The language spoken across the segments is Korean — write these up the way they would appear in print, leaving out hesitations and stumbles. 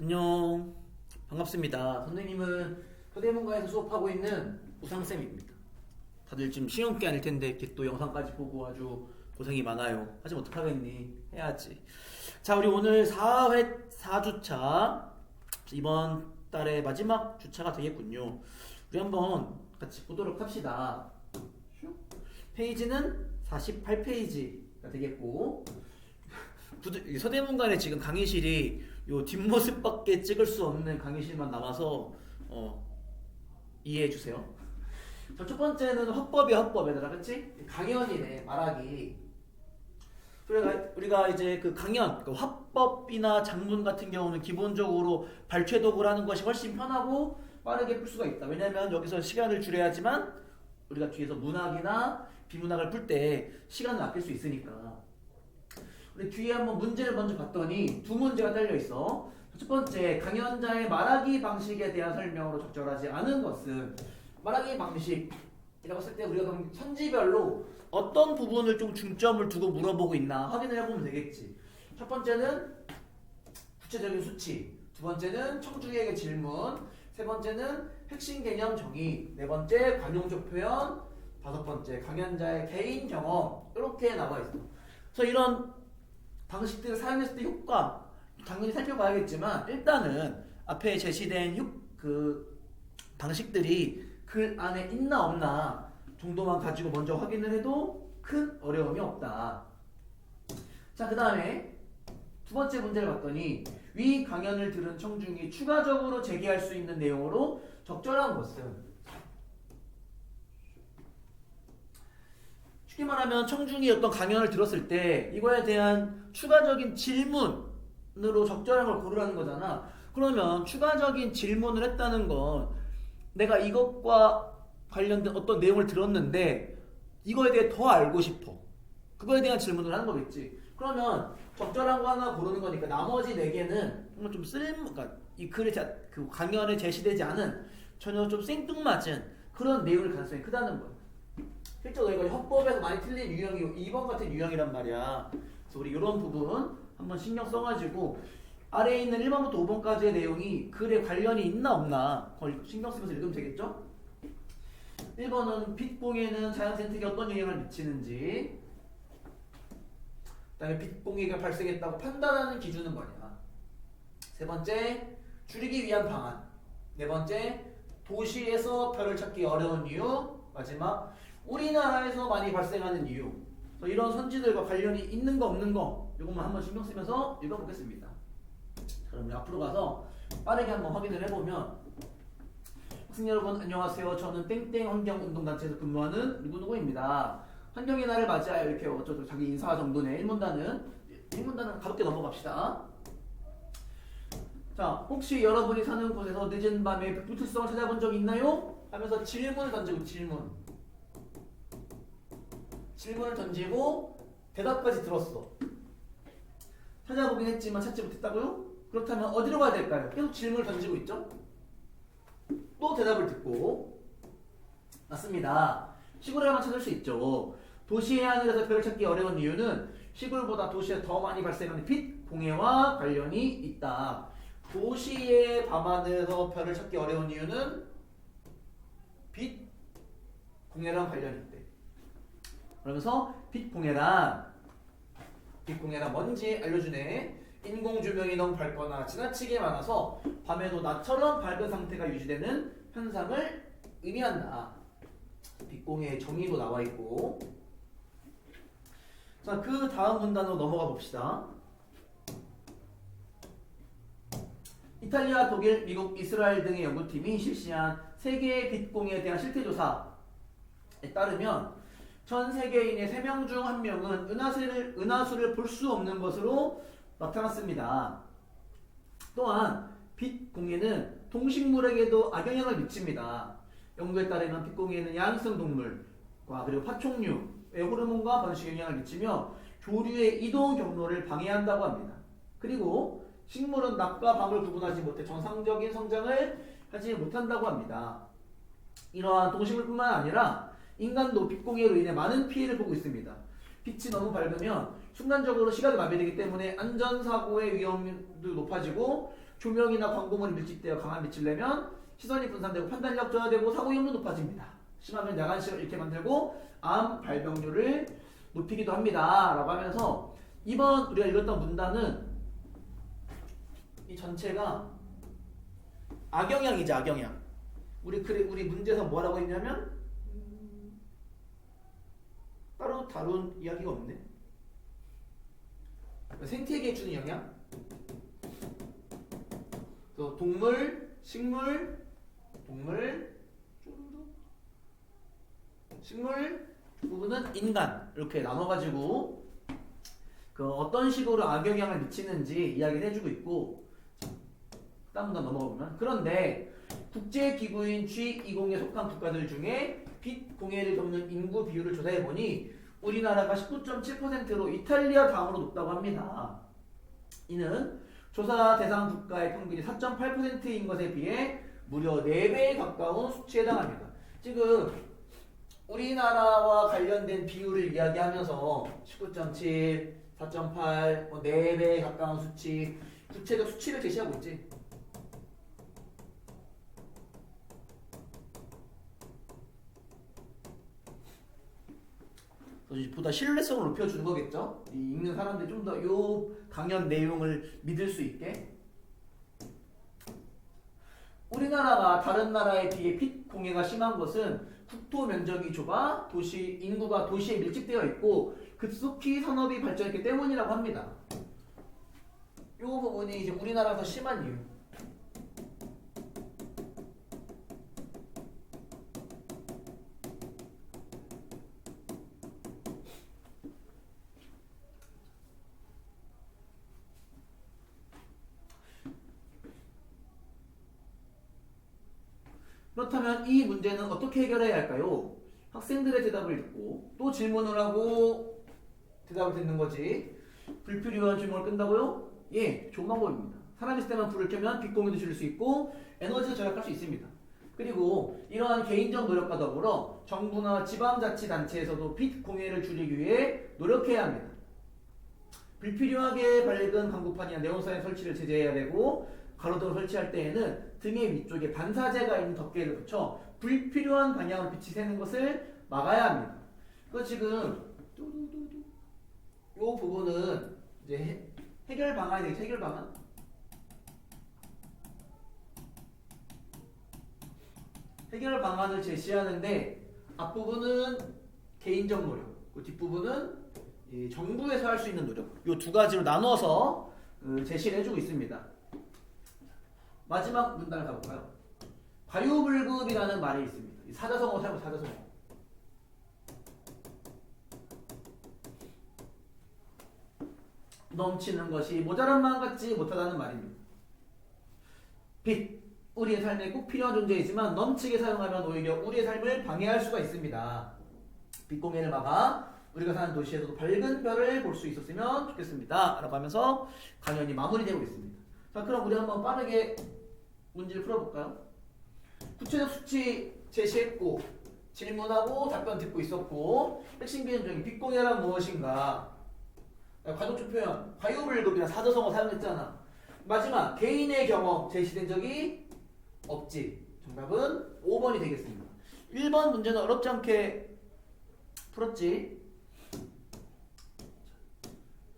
안녕. 반갑습니다. 선생님은 서대문과에서 수업하고 있는 우상쌤입니다. 다들 지금 시험 기 아닐 텐데 이렇게 또 영상까지 보고 아주 고생이 많아요. 하지만 어떡하겠니? 해야지. 자, 우리 오늘 4회 4주차 이번 달의 마지막 주차가 되겠군요. 우리 한번 같이 보도록 합시다. 페이지는 48페이지가 되겠고 서대문관에 지금 강의실이 요 뒷모습밖에 찍을 수 없는 강의실만 남아서 이해해 주세요. 자, 첫 번째는 화법이야, 얘들아, 그렇지? 강연이네, 말하기. 우리가 이제 그 강연, 그 화법이나 작문 같은 경우는 기본적으로 발췌독을 하는 것이 훨씬 편하고 빠르게 풀 수가 있다. 왜냐면 여기서 시간을 줄여야지만 우리가 뒤에서 문학이나 비문학을 풀 때 시간을 아낄 수 있으니까. 우리 뒤에 한번 문제를 먼저 봤더니 두 문제가 딸려 있어. 첫 번째, 강연자의 말하기 방식에 대한 설명으로 적절하지 않은 것은. 말하기 방식이라고 했을 때 우리가 그럼 선지별로 어떤 부분을 좀 중점을 두고 물어보고 있나 확인을 해보면 되겠지. 첫 번째는 구체적인 수치, 두 번째는 청중에게 질문, 세 번째는 핵심 개념 정의, 네 번째 관용적 표현, 다섯 번째 강연자의 개인 경험, 이렇게 나와 있어. 그래서 이런 방식들을 사용했을 때 효과 당연히 살펴봐야겠지만, 일단은 앞에 제시된 그 방식들이 글 안에 있나 없나 정도만 가지고 먼저 확인을 해도 큰 어려움이 없다. 자, 그 다음에 두 번째 문제를 봤더니 위 강연을 들은 청중이 추가적으로 제기할 수 있는 내용으로 적절한 것은. 쉽게 말하면 청중이 어떤 강연을 들었을 때 이거에 대한 추가적인 질문으로 적절한 걸 고르라는 거잖아. 그러면 추가적인 질문을 했다는 건 내가 이것과 관련된 어떤 내용을 들었는데 이거에 대해 더 알고 싶어. 그거에 대한 질문을 하는 거겠지. 그러면 적절한 거 하나 고르는 거니까 나머지 네 개는 정말 좀 그러니까 이 글에 그 강연에 제시되지 않은 전혀 좀 생뚱맞은 그런 내용일 가능성이 크다는 거야. 실제로 이거 헌법에서 많이 틀린 유형이 2번 같은 유형이란 말이야. 그래서 우리 이런 부분 한번 신경 써가지고 아래에 있는 1번부터 5번까지의 내용이 글에 관련이 있나 없나 그걸 신경 쓰면서 읽으면 되겠죠? 1번은 빛 공해는 자연 생태계에 어떤 영향을 미치는지, 그 다음에 빛 공해가 발생했다고 판단하는 기준은 뭐냐, 세 번째 줄이기 위한 방안, 네 번째 도시에서 별을 찾기 어려운 이유, 마지막 우리나라에서 많이 발생하는 이유. 이런 선지들과 관련이 있는 거 없는 거 이것만 한번 신경 쓰면서 읽어보겠습니다. 그럼 우리 앞으로 가서 빠르게 한번 확인을 해보면, 학생 여러분 안녕하세요. 저는 땡땡 환경운동단체에서 근무하는 누구누구입니다. 환경의 날을 맞이하여 이렇게 어쩌고 자기 인사 정도네. 1문단은 가볍게 넘어갑시다. 자, 혹시 여러분이 사는 곳에서 늦은 밤에 북두특성을 찾아본 적 있나요? 하면서 질문을 던지고 질문을 던지고 대답까지 들었어. 찾아보긴 했지만 찾지 못했다고요? 그렇다면 어디로 가야 될까요? 계속 질문을 던지고 있죠? 또 대답을 듣고. 맞습니다. 시골에만 찾을 수 있죠. 도시의 하늘에서 별을 찾기 어려운 이유는 시골보다 도시에 더 많이 발생하는 빛 공해와 관련이 있다. 도시의 밤하늘에서 별을 찾기 어려운 이유는 빛 공해랑 관련이 있대. 그러면서 빛 공해란 뭔지 알려주네. 인공조명이 너무 밝거나 지나치게 많아서 밤에도 낮처럼 밝은 상태가 유지되는 현상을 의미한다. 빛공해의 정의도 나와 있고. 자, 그 다음 문단으로 넘어가 봅시다. 이탈리아, 독일, 미국, 이스라엘 등의 연구팀이 실시한 세계의 빛공해에 대한 실태조사에 따르면 전 세계인의 3명 중 1명은 은하수를 볼 수 없는 것으로 나타났습니다. 또한 빛 공해는 동식물에게도 악영향을 미칩니다. 연구에 따르면 빛 공해는 야행성 동물과 그리고 파충류의 호르몬과 번식에 영향을 미치며 조류의 이동 경로를 방해한다고 합니다. 그리고 식물은 낮과 밤을 구분하지 못해 정상적인 성장을 하지 못한다고 합니다. 이러한 동식물뿐만 아니라 인간도 빛 공해로 인해 많은 피해를 보고 있습니다. 빛이 너무 밝으면 순간적으로 시각이 마비되기 때문에 안전사고의 위험도 높아지고 조명이나 광고물이 밀집되어 강한 빛을 내면 시선이 분산되고 판단력 저하되고 사고 위험도 높아집니다. 심하면 야간시를 이렇게 만들고 암 발병률을 높이기도 합니다. 라고 하면서 이번 우리가 읽었던 문단은 이 전체가 악영향이지, 악영향. 우리 문제에서 뭐라고 했냐면 따로 다룬 이야기가 없네. 생태계에 주는 영향. 그래서 동물, 식물, 부분은 인간 이렇게 나눠가지고 그 어떤 식으로 악영향을 미치는지 이야기를 해주고 있고, 다음 문단 넘어가 보면 그런데 국제기구인 G20에 속한 국가들 중에 빛 공해를 겪는 인구 비율을 조사해 보니 우리나라가 19.7%로 이탈리아 다음으로 높다고 합니다. 이는 조사 대상 국가의 평균이 4.8%인 것에 비해 무려 4배에 가까운 수치에 해당합니다. 지금 우리나라와 관련된 비율을 이야기하면서 19.7, 4.8, 4배에 가까운 수치, 구체적 수치를 제시하고 있지. 보다 신뢰성을 높여주는 거겠죠? 이 읽는 사람들이 좀 더 요 강연 내용을 믿을 수 있게. 우리나라가 다른 나라에 비해 빛 공해가 심한 것은 국토 면적이 좁아 인구가 도시에 밀집되어 있고 급속히 산업이 발전했기 때문이라고 합니다. 이 부분이 이제 우리나라가 더 심한 이유. 그렇다면 이 문제는 어떻게 해결해야 할까요? 학생들의 대답을 듣고 또 질문을 하고 대답을 듣는 거지. 불필요한 질문을 끈다고요? 예, 좋은 방법입니다. 사람 있을 때만 불을 켜면 빛 공해도 줄일 수 있고 에너지도 절약할 수 있습니다. 그리고 이러한 개인적 노력과 더불어 정부나 지방자치단체에서도 빛 공해를 줄이기 위해 노력해야 합니다. 불필요하게 밝은 광고판이나 네온사인 설치를 제재해야 되고, 가로등을 설치할 때에는 등의 위쪽에 반사재가 있는 덮개를 붙여 불필요한 방향으로 빛이 새는 것을 막아야 합니다. 그 지금 이 부분은 이제 해결 방안이 되겠죠. 해결 방안. 해결 방안을 제시하는데 앞부분은 개인적 노력, 그 뒷부분은 정부에서 할 수 있는 노력. 이 두 가지로 나눠서 제시를 해주고 있습니다. 마지막 문단을 가볼까요? 과유불급이라는 말이 있습니다. 사자성어 사용, 사자성어. 넘치는 것이 모자란 마음 같지 못하다는 말입니다. 빛, 우리의 삶에 꼭 필요한 존재이지만 넘치게 사용하면 오히려 우리의 삶을 방해할 수가 있습니다. 빛공해를 막아 우리가 사는 도시에서도 밝은 별을 볼 수 있었으면 좋겠습니다. 라고 하면서 강연이 마무리되고 있습니다. 자, 그럼 우리 한번 빠르게 문제를 풀어볼까요? 구체적 수치 제시했고 질문하고 답변 듣고 있었고, 핵심 개념적인 빛공해란 무엇인가, 과정적 표현, 과유불급이나 사자성어 사용했잖아. 마지막 개인의 경험 제시된 적이 없지. 정답은 5번이 되겠습니다. 1번 문제는 어렵지 않게 풀었지.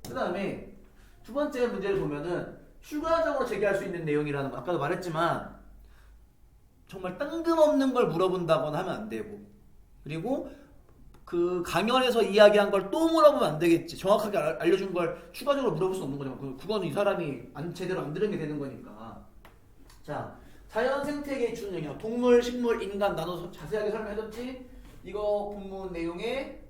그 다음에 두 번째 문제를 보면은 추가적으로 제기할 수 있는 내용이라는 거, 아까도 말했지만 정말 뜬금없는 걸 물어본다거나 하면 안 되고, 그리고 그 강연에서 이야기한 걸 또 물어보면 안 되겠지. 정확하게 알려준 걸 추가적으로 물어볼 수 없는 거죠. 그거는 이 사람이 제대로 안 들은 게 되는 거니까. 자, 자연 생태계에 주는 영향, 동물, 식물, 인간 나눠서 자세하게 설명해줬지. 이거 본문 내용에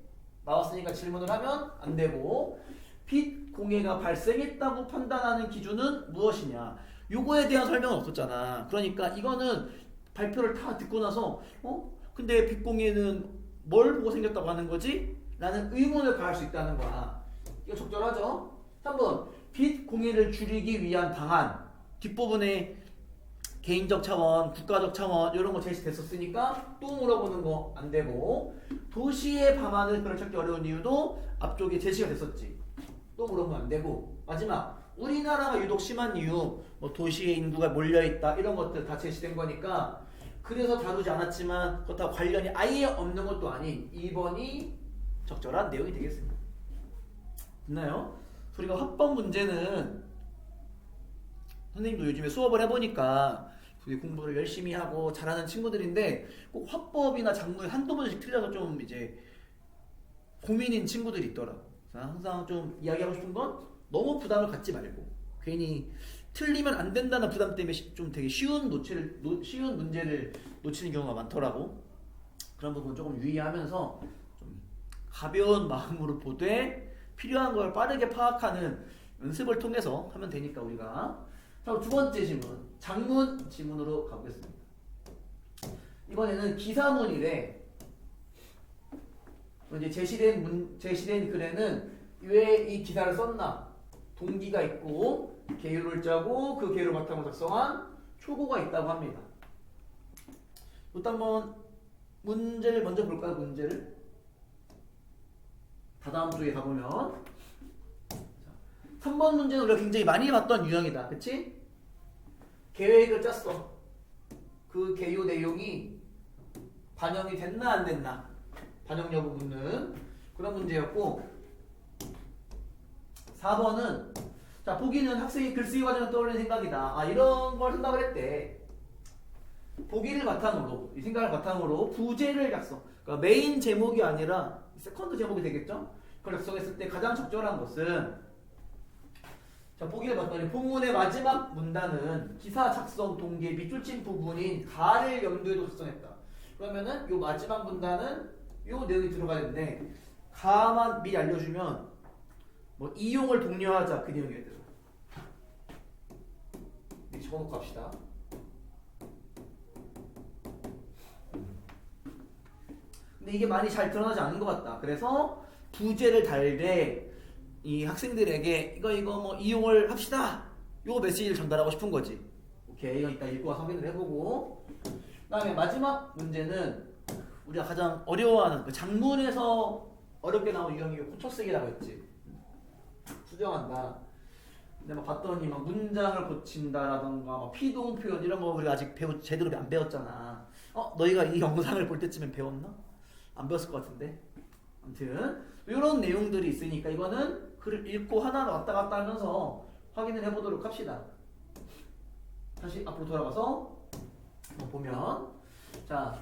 나왔으니까 질문을 하면 안 되고, 빛 공해가 발생했다고 판단하는 기준은 무엇이냐, 요거에 대한 설명은 없었잖아. 그러니까 이거는 발표를 다 듣고 나서 근데 빛 공해는 뭘 보고 생겼다고 하는 거지? 라는 의문을 가할 수 있다는 거야. 이거 적절하죠? 3번, 빛 공해를 줄이기 위한 방안, 뒷부분에 개인적 차원, 국가적 차원 이런 거 제시됐었으니까 또 물어보는 거 안 되고, 도시의 밤하늘 별을 찾기 어려운 이유도 앞쪽에 제시가 됐었지. 또 물어보면 안 되고, 마지막 우리나라가 유독 심한 이유, 뭐 도시의 인구가 몰려있다 이런 것들 다 제시된 거니까 그래서 다루지 않았지만 그렇다고 관련이 아예 없는 것도 아닌 2번이 적절한 내용이 되겠습니다. 됐나요? 우리가 화법 문제는 선생님도 요즘에 수업을 해보니까 공부를 열심히 하고 잘하는 친구들인데 꼭 화법이나 작문에 한두 번씩 틀려서 좀 이제 고민인 친구들이 있더라고. 그래서 항상 좀 이야기하고 싶은 건 너무 부담을 갖지 말고 괜히 틀리면 안 된다는 부담 때문에 좀 되게 쉬운 문제를 놓치는 경우가 많더라고. 그런 부분 조금 유의하면서 좀 가벼운 마음으로 보되 필요한 걸 빠르게 파악하는 연습을 통해서 하면 되니까 우리가. 자, 두 번째 질문, 장문 지문으로 가보겠습니다. 이번에는 기사문이래. 이제 제시된 글에는 왜 이 기사를 썼나? 동기가 있고 개요를 짜고 그 개요를 바탕으로 작성한 초고가 있다고 합니다. 일단 한번 문제를 먼저 볼까요? 문제를 다다음 쪽에 가보면 3번 문제는 우리가 굉장히 많이 봤던 유형이다. 그치? 계획을 짰어. 그 개요 내용이 반영이 됐나 안 됐나? 반영 여부 묻는 그런 문제였고 4번은 자 보기는 학생이 글쓰기 과정을 떠올리는 생각이다. 아 이런 걸 생각을 했대. 보기를 바탕으로 이 생각을 바탕으로 부제를 작성. 그러니까 메인 제목이 아니라 세컨드 제목이 되겠죠? 그걸 작성했을 때 가장 적절한 것은 자 보기를 봤더니 본문의 마지막 문단은 기사 작성 동기의 밑줄친 부분인 가를 염두에 둬 작성했다. 그러면은 요 마지막 문단은 요 내용이 들어가야 되는데 가만 미리 알려주면 뭐 이용을 독려하자 그 내용이어야 돼요. 미리 적어놓고 갑시다. 근데 이게 많이 잘 드러나지 않는 것 같다. 그래서 부제를 달되 이 학생들에게 이거 뭐 이용을 합시다. 요 메시지를 전달하고 싶은 거지. 오케이, 이건 이따 읽고 와서 확인을 해보고. 그다음에 마지막 문제는 우리가 가장 어려워하는 그 장문에서 어렵게 나온 유형이 고쳐쓰기라고 했지. 수정한다. 근데 막 봤더니 막 문장을 고친다라던가 막 피동 표현 이런 거 우리가 아직 제대로 안 배웠잖아. 너희가 이 영상을 볼 때쯤엔 배웠나? 안 배웠을 것 같은데. 아무튼 이런 내용들이 있으니까 이거는 글을 읽고 하나 왔다 갔다 하면서 확인을 해보도록 합시다. 다시 앞으로 돌아가서 보면 자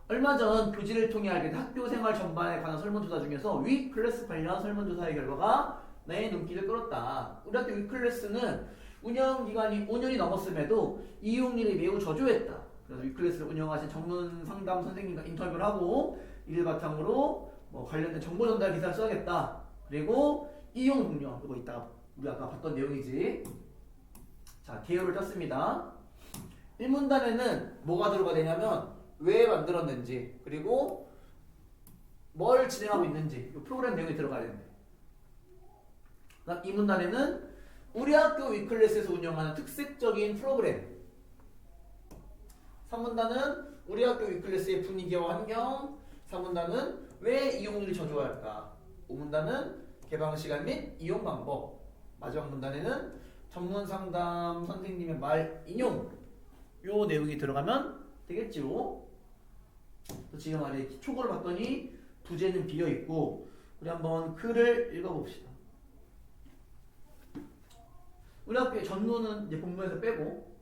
얼마 전 교지를 통해 알게 된 학교생활 전반에 관한 설문조사 중에서 위 클래스 관련 설문조사의 결과가 내 눈길을 끌었다. 우리 학교 위 클래스는 운영기간이 5년이 넘었음에도 이용률이 매우 저조했다. 그래서 위 클래스를 운영하신 전문 상담 선생님과 인터뷰를 하고 이를 바탕으로 뭐 관련된 정보 전달 기사를 써야겠다. 그리고 이용 동료 이거 이따 우리 아까 봤던 내용이지. 자 개요를 짰습니다. 1문단에는 뭐가 들어가 되냐면 왜 만들었는지 그리고 뭘 진행하고 있는지 이 프로그램 내용이 들어가야 되는데 2문단에는 우리 학교 위클래스에서 운영하는 특색적인 프로그램 3문단은 우리 학교 위클래스의 분위기와 환경 4문단은 왜 이용률이 저조할까 5문단은 개방 시간 및 이용 방법 마지막 문단에는 전문 상담 선생님의 말 인용 요 내용이 들어가면 되겠지요. 지금 아래 초고를 봤더니 부제는 비어있고 우리 한번 글을 읽어봅시다. 우리 학교의 전문은 이제 본문에서 빼고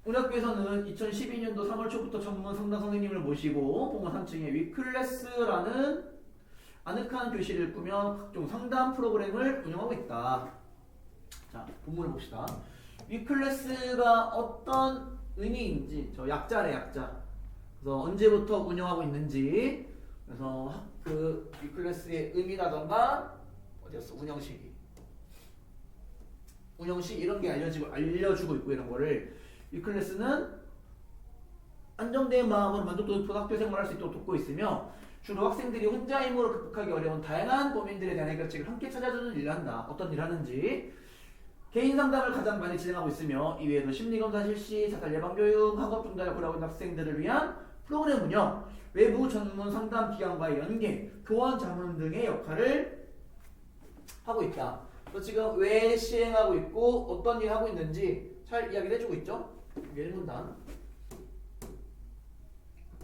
우리 학교에서는 2012년도 3월 초부터 전문 상담 선생님을 모시고 본문 3층에 위클래스라는 아늑한 교실을 꾸며 각종 상담 프로그램을 운영하고 있다. 자, 본문을 봅시다. 위클래스가 어떤 의미인지 저 약자래 약자. 그래서 언제부터 운영하고 있는지 그래서 그 위클래스의 의미라던가 어디였어 운영시기 이런 게 알려주고 있고 이런 거를 위클래스는 안정된 마음으로 만족도 높은 학교 생활을 할 수 있도록 돕고 있으며 주로 학생들이 혼자 힘으로 극복하기 어려운 다양한 고민들에 대한 해결책을 함께 찾아주는 일을 한다. 어떤 일을 하는지 개인 상담을 가장 많이 진행하고 있으며 이외에도 심리검사 실시, 자살 예방교육, 학업 중단을 고려하고 있는 학생들을 위한 프로그램 운영, 외부 전문 상담 기관과의 연계, 교원 자문 등의 역할을 하고 있다. 또 지금 왜 시행하고 있고 어떤 일 하고 있는지 잘 이야기를 해주고 있죠. 1문단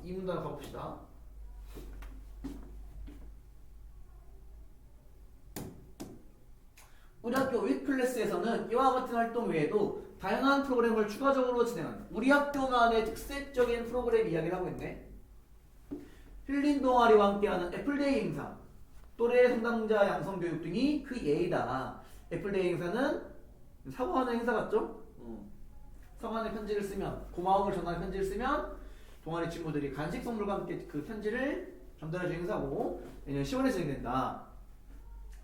2문단 가봅시다. 우리 학교 위클래스에서는 이와 같은 활동 외에도 다양한 프로그램을 추가적으로 진행한다. 우리 학교만의 특색적인 프로그램 이야기를 하고 있네. 힐링 동아리와 함께하는 애플데이 행사, 또래 상담자 양성 교육 등이 그 예이다. 애플데이 행사는 사과하는 행사 같죠? 사과하는 편지를 쓰면, 고마움을 전하는 편지를 쓰면 동아리 친구들이 간식 선물과 함께 그 편지를 전달해주는 행사고, 내년 10월에 진행된다.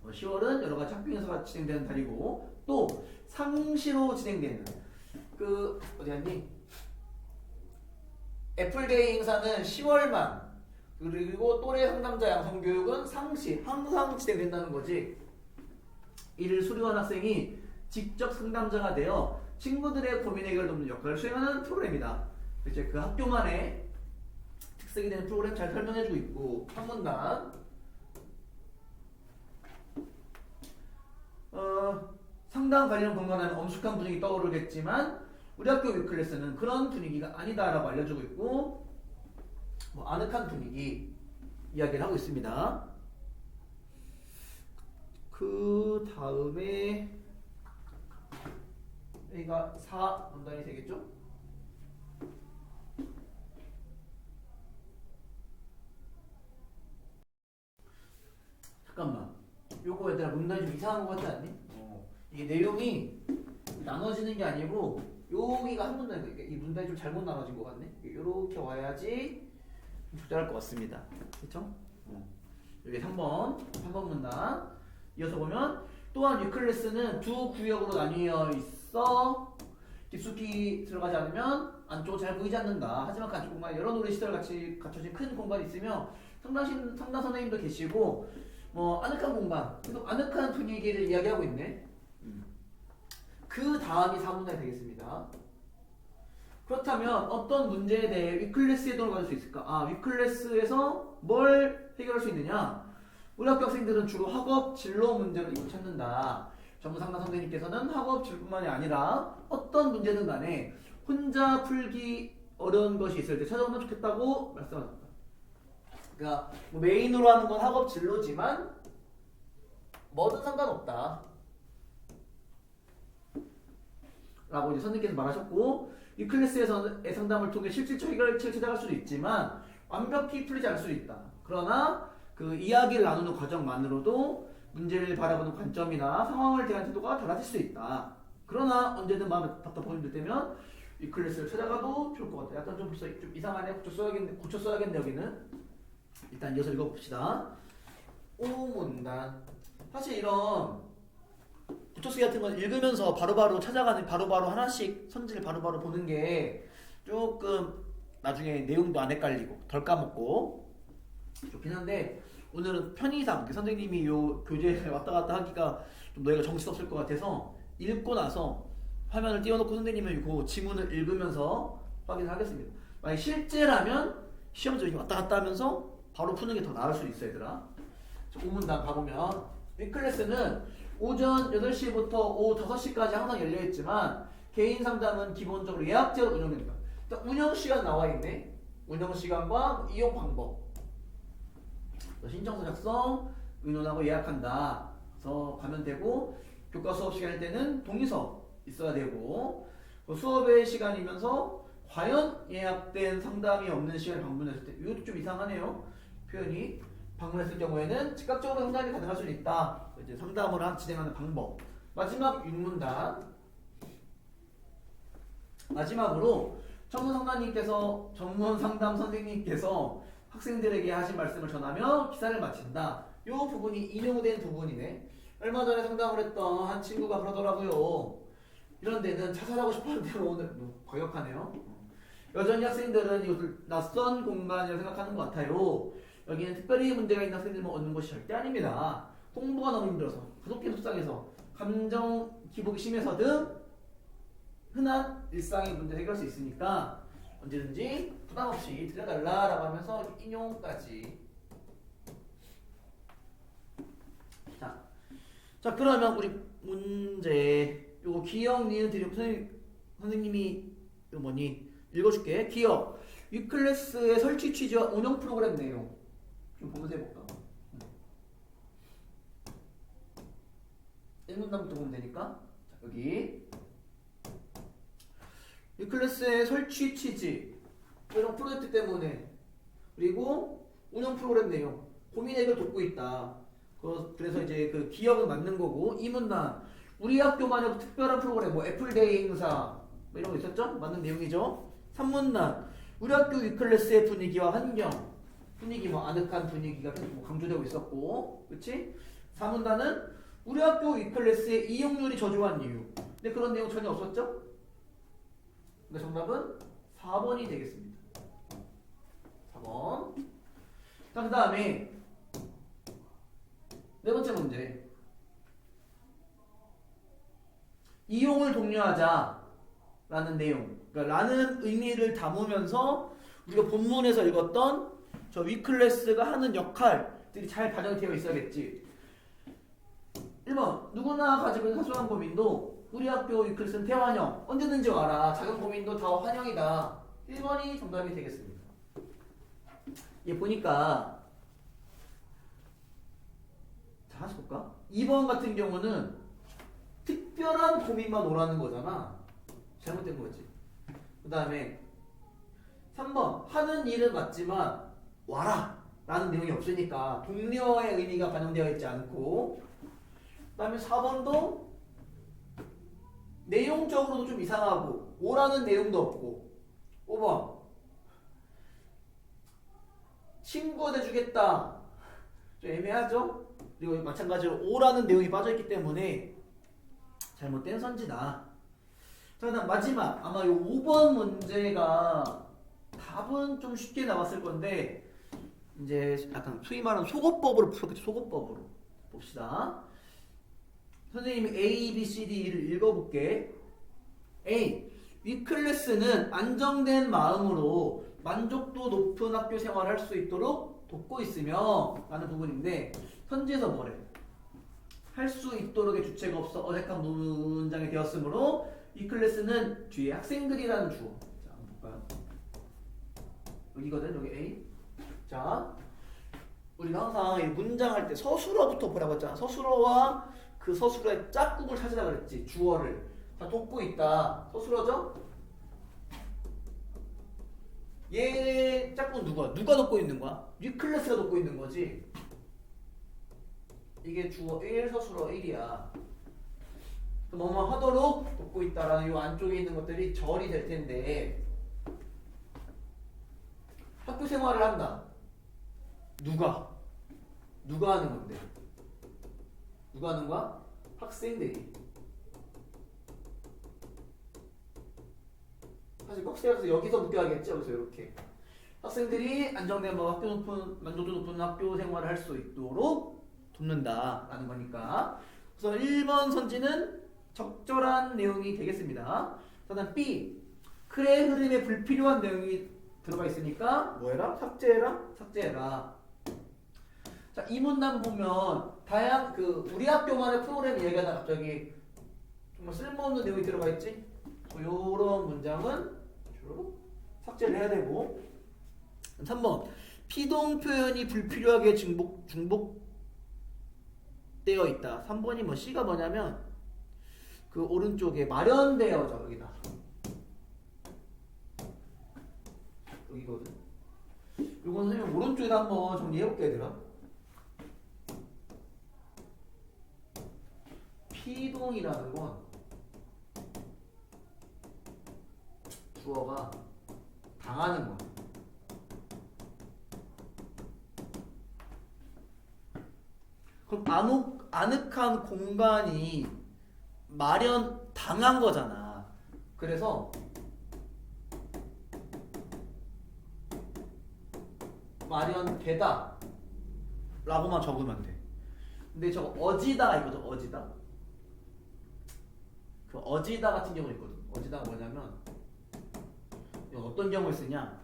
10월은 여러 가지 학교 행사가 진행되는 달이고, 또 상시로 진행되는 그 어디 갔니? 애플데이 행사는 10월만, 그리고 또래 상담자 양성 교육은 상시 항상 진행된다는 거지. 이를 수료한 학생이 직접 상담자가 되어 친구들의 고민 해결 돕는 역할을 수행하는 프로그램이다. 이제 그 학교만의 특색이 되는 프로그램 잘 설명해주고 있고, 한 문단 상담 관련 공간하면 엄숙한 분위기 떠오르겠지만 우리 학교 위클래스는 그런 분위기가 아니다라고 알려주고 있고, 뭐 아늑한 분위기 이야기를 하고 있습니다. 그 다음에 여기가 4문단이 되겠죠? 잠깐만, 요거 얘들아 문단이 좀 이상한 것 같지 않니? 이게 내용이 나눠지는 게 아니고 여기가 한 문단이니까 이 문단이 좀 잘못 나눠진 것 같네. 이렇게 와야지 조절할 것 같습니다. 그쵸? 여기 3번 문단 이어서 보면, 또한 위클래스는 두 구역으로 나뉘어 있어 깊숙이 들어가지 않으면 안쪽은 잘 보이지 않는다. 하지만 간접 공간에 여러 놀이 시설 같이 갖춰진 큰 공간이 있으며 상담 선생님도 계시고 뭐 아늑한 공간, 그래도 아늑한 분위기를 이야기하고 있네. 그 다음이 4문단이 되겠습니다. 그렇다면 어떤 문제에 대해 위클래스의 도움을 받을 수 있을까? 위클래스에서 뭘 해결할 수 있느냐? 우리 학교 학생들은 주로 학업 진로 문제로 이걸 찾는다. 전문 상담 선생님께서는 학업 진로뿐만이 아니라 어떤 문제든 간에 혼자 풀기 어려운 것이 있을 때 찾아오면 좋겠다고 말씀하셨다. 그러니까 뭐 메인으로 하는 건 학업 진로지만 뭐든 상관없다 라고 이제 선생님께서 말하셨고, 이 클래스에서의 상담을 통해 실질적 해결책을 찾아갈 수도 있지만 완벽히 풀리지 않을 수도 있다. 그러나 그 이야기를 나누는 과정만으로도 문제를 바라보는 관점이나 상황을 대한 태도가 달라질 수 있다. 그러나 언제든 마음에 답답함이 들 때면 이 클래스를 찾아가도 좋을 것 같다. 약간 좀 벌써 좀 이상하네. 고쳐 써야겠네 여기는. 일단 이어서 읽어봅시다. 5문단. 사실 이런 고쳐쓰기 같은 건 읽으면서 바로바로 찾아가는, 바로바로 하나씩 선지를 바로바로 보는 게 조금 나중에 내용도 안 헷갈리고 덜 까먹고 좋긴 한데, 오늘은 편의상 선생님이 요 교재에 왔다 갔다 하기가 좀 너희가 정신없을 것 같아서 읽고 나서 화면을 띄워놓고 선생님은 그 지문을 읽으면서 확인을 하겠습니다. 만약 실제라면 시험지에 왔다 갔다 하면서 바로 푸는 게 더 나을 수 있어 얘들아. 5문단 가보면, 위클래스는 오전 8시부터 오후 5시까지 항상 열려있지만 개인 상담은 기본적으로 예약제로 운영됩니다. 일단 운영시간 나와있네. 운영시간과 이용 방법, 신청서 작성, 의논하고 예약한다. 그래서 가면 되고, 교과 수업 시간일 때는 동의서 있어야 되고, 수업의 시간이면서 과연 예약된 상담이 없는 시간에 방문했을 때, 이것도 좀 이상하네요. 표현이. 방문했을 경우에는 즉각적으로 상담이 가능할 수 있다. 이제 상담을 진행하는 방법. 마지막 6문단. 마지막으로 전문 상담 선생님께서 학생들에게 하신 말씀을 전하며 기사를 마친다. 이 부분이 인용된 부분이네. 얼마 전에 상담을 했던 한 친구가 그러더라고요. 이런 데는 자살하고 싶었는데 오늘 과격하네요. 여전히 학생들은 이것을 낯선 공간이라고 생각하는 것 같아요. 여기는 특별히 문제가 있는 학생들만 얻는 것이 절대 아닙니다. 공부가 너무 힘들어서, 가족끼리 속상해서, 감정 기복이 심해서 등 흔한 일상의 문제 해결할 수 있으니까 언제든지 부담 없이 들려달라라고 하면서 인용까지. 자 그러면 우리 문제. 요거 기억 니은 드리고 선생님이 요 뭐니 읽어줄게. 기억 위클래스의 설치 취지와 운영 프로그램 내용 좀 보면서 해볼까. 1문단부터 보면 되니까. 자, 여기 위클래스의 설치 취지, 이런 프로젝트 때문에, 그리고 운영 프로그램 내용, 고민 해결 돕고 있다. 그래서 이제 그 기억은 맞는 거고. 2문단 우리 학교만의 특별한 프로그램, 뭐 애플데이 행사 뭐 이런 거 있었죠? 맞는 내용이죠. 3문단 우리 학교 위클래스의 분위기와 환경, 분위기 뭐 아늑한 분위기가 계속 뭐 강조되고 있었고, 그렇지? 4문단은 우리 학교 위클래스의 이용률이 저조한 이유. 근데 그런 내용 전혀 없었죠? 그러니까 정답은 4번이 되겠습니다. 4번. 자, 그 다음에 네 번째 문제. 이용을 독려하자 라는 내용. 그러니까 라는 의미를 담으면서 우리가 본문에서 읽었던 저 위클래스가 하는 역할들이 잘 반영이 되어 있어야겠지. 1번 누구나 가지고 있는 사소한 고민도 우리 학교 위클래스는 대환영. 언제든지 와라. 작은 고민도 다 환영이다. 1번이 정답이 되겠습니다. 얘 보니까 자, 하나씩 볼까? 2번 같은 경우는 특별한 고민만 오라는 거잖아. 잘못된 거지. 그 다음에 3번 하는 일은 맞지만 와라 라는 내용이 없으니까 독려의 의미가 반영되어 있지 않고, 그 다음에 4번도 내용적으로도 좀 이상하고 오라는 내용도 없고, 5번 친구 돼주겠다 좀 애매하죠? 그리고 마찬가지로 오라는 내용이 빠져있기 때문에 잘못된 선지다. 자, 그다음 마지막 아마 요 5번 문제가 답은 좀 쉽게 나왔을 건데 이제 약간 소위 말하는 속어법으로 풀었겠죠. 속어법으로 봅시다. 선생님이 A, B, C, D를 읽어볼게. A. 위클래스는 안정된 마음으로 만족도 높은 학교 생활을 할 수 있도록 돕고 있으며 라는 부분인데 현지에서 뭐래? 할 수 있도록의 주체가 없어 어색한 문장이 되었으므로 위클래스는 뒤에 학생들이라는 주어. 자, 한번 볼까요? 여기거든. 여기 A. 자, 우리가 항상 이 문장할 때 서술어부터 보라고 했잖아. 서술어와 그 서술어의 짝꿍을 찾으라 그랬지. 주어를. 자, 돕고 있다. 서술어죠? 얘 짝꿍 누가 돕고 있는 거야? 위클래스가 돕고 있는 거지. 이게 주어 1, 서술어 1이야. 뭐뭐 하도록 돕고 있다라는 이 안쪽에 있는 것들이 절이 될 텐데, 학교 생활을 한다. 누가 하는 건데? 누가 하는 거야? 학생들이. 사실 꺽쇠라서 여기서 묶여야겠죠. 그래서 이렇게 학생들이 안정된 만족도 높은 학교 생활을 할 수 있도록 돕는다라는 거니까. 그래서 1번 선지는 적절한 내용이 되겠습니다. 그다음 B. 글의 흐름에 불필요한 내용이 들어가 있으니까 뭐해라? 삭제해라. 자, 이 문단 보면 우리 학교만의 프로그램 얘기하다 갑자기 정말 쓸모없는 내용이 들어가 있지? 요런 문장은 주로 삭제를 해야 되고. 3번 피동 표현이 불필요하게 중복되어 있다. 3번이 뭐 C가 뭐냐면 그 오른쪽에 마련되어져. 여기다. 여기거든. 요건 선생님 오른쪽에다 한번 정리해볼게 얘들아. 피동이라는 건 주어가 당하는 거야. 그럼 아늑한 공간이 당한 거잖아. 그래서 마련되다 라고만 적으면 돼. 근데 저거 어지다 이거죠. 어지다. 그 어지다 같은 경우 있거든. 어지다가 뭐냐면 이건 어떤 경우에 쓰냐?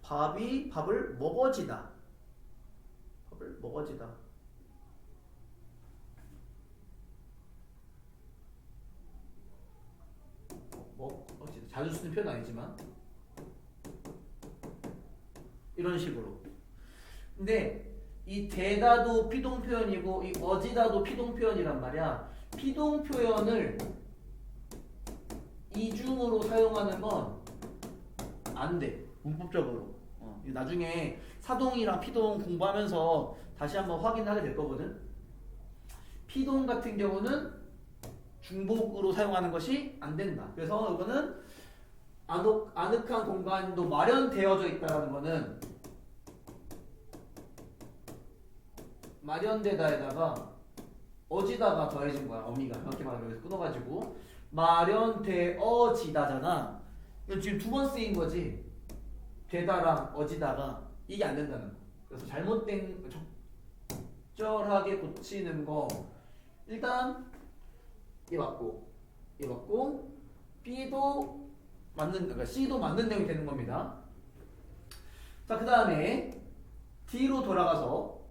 밥을 먹어지다. 자주 쓰는 표현 아니지만 이런 식으로. 근데 이 되다도 피동 표현이고 이 어지다도 피동 표현이란 말이야. 피동 표현을 이중으로 사용하는 건 안 돼. 문법적으로. 나중에 사동이랑 피동 공부하면서 다시 한번 확인하게 될 거거든. 피동 같은 경우는 중복으로 사용하는 것이 안 된다. 그래서 이거는 아늑한 공간도 마련되어져 있다는 거는 마련되다에다가 어지다가 더해진 거야. 어미가 이렇게 말하면 여기서 끊어가지고 마련되어지다잖아. 이건 지금 두 번 쓰인 거지. 되다랑 어지다가 이게 안 된다는 거. 그래서 잘못된 적절하게 고치는 거. 일단 얘 맞고 얘 맞고 B도 맞는, 그러니까 C도 맞는 내용이 되는 겁니다. 자, 그 다음에 D로 돌아가서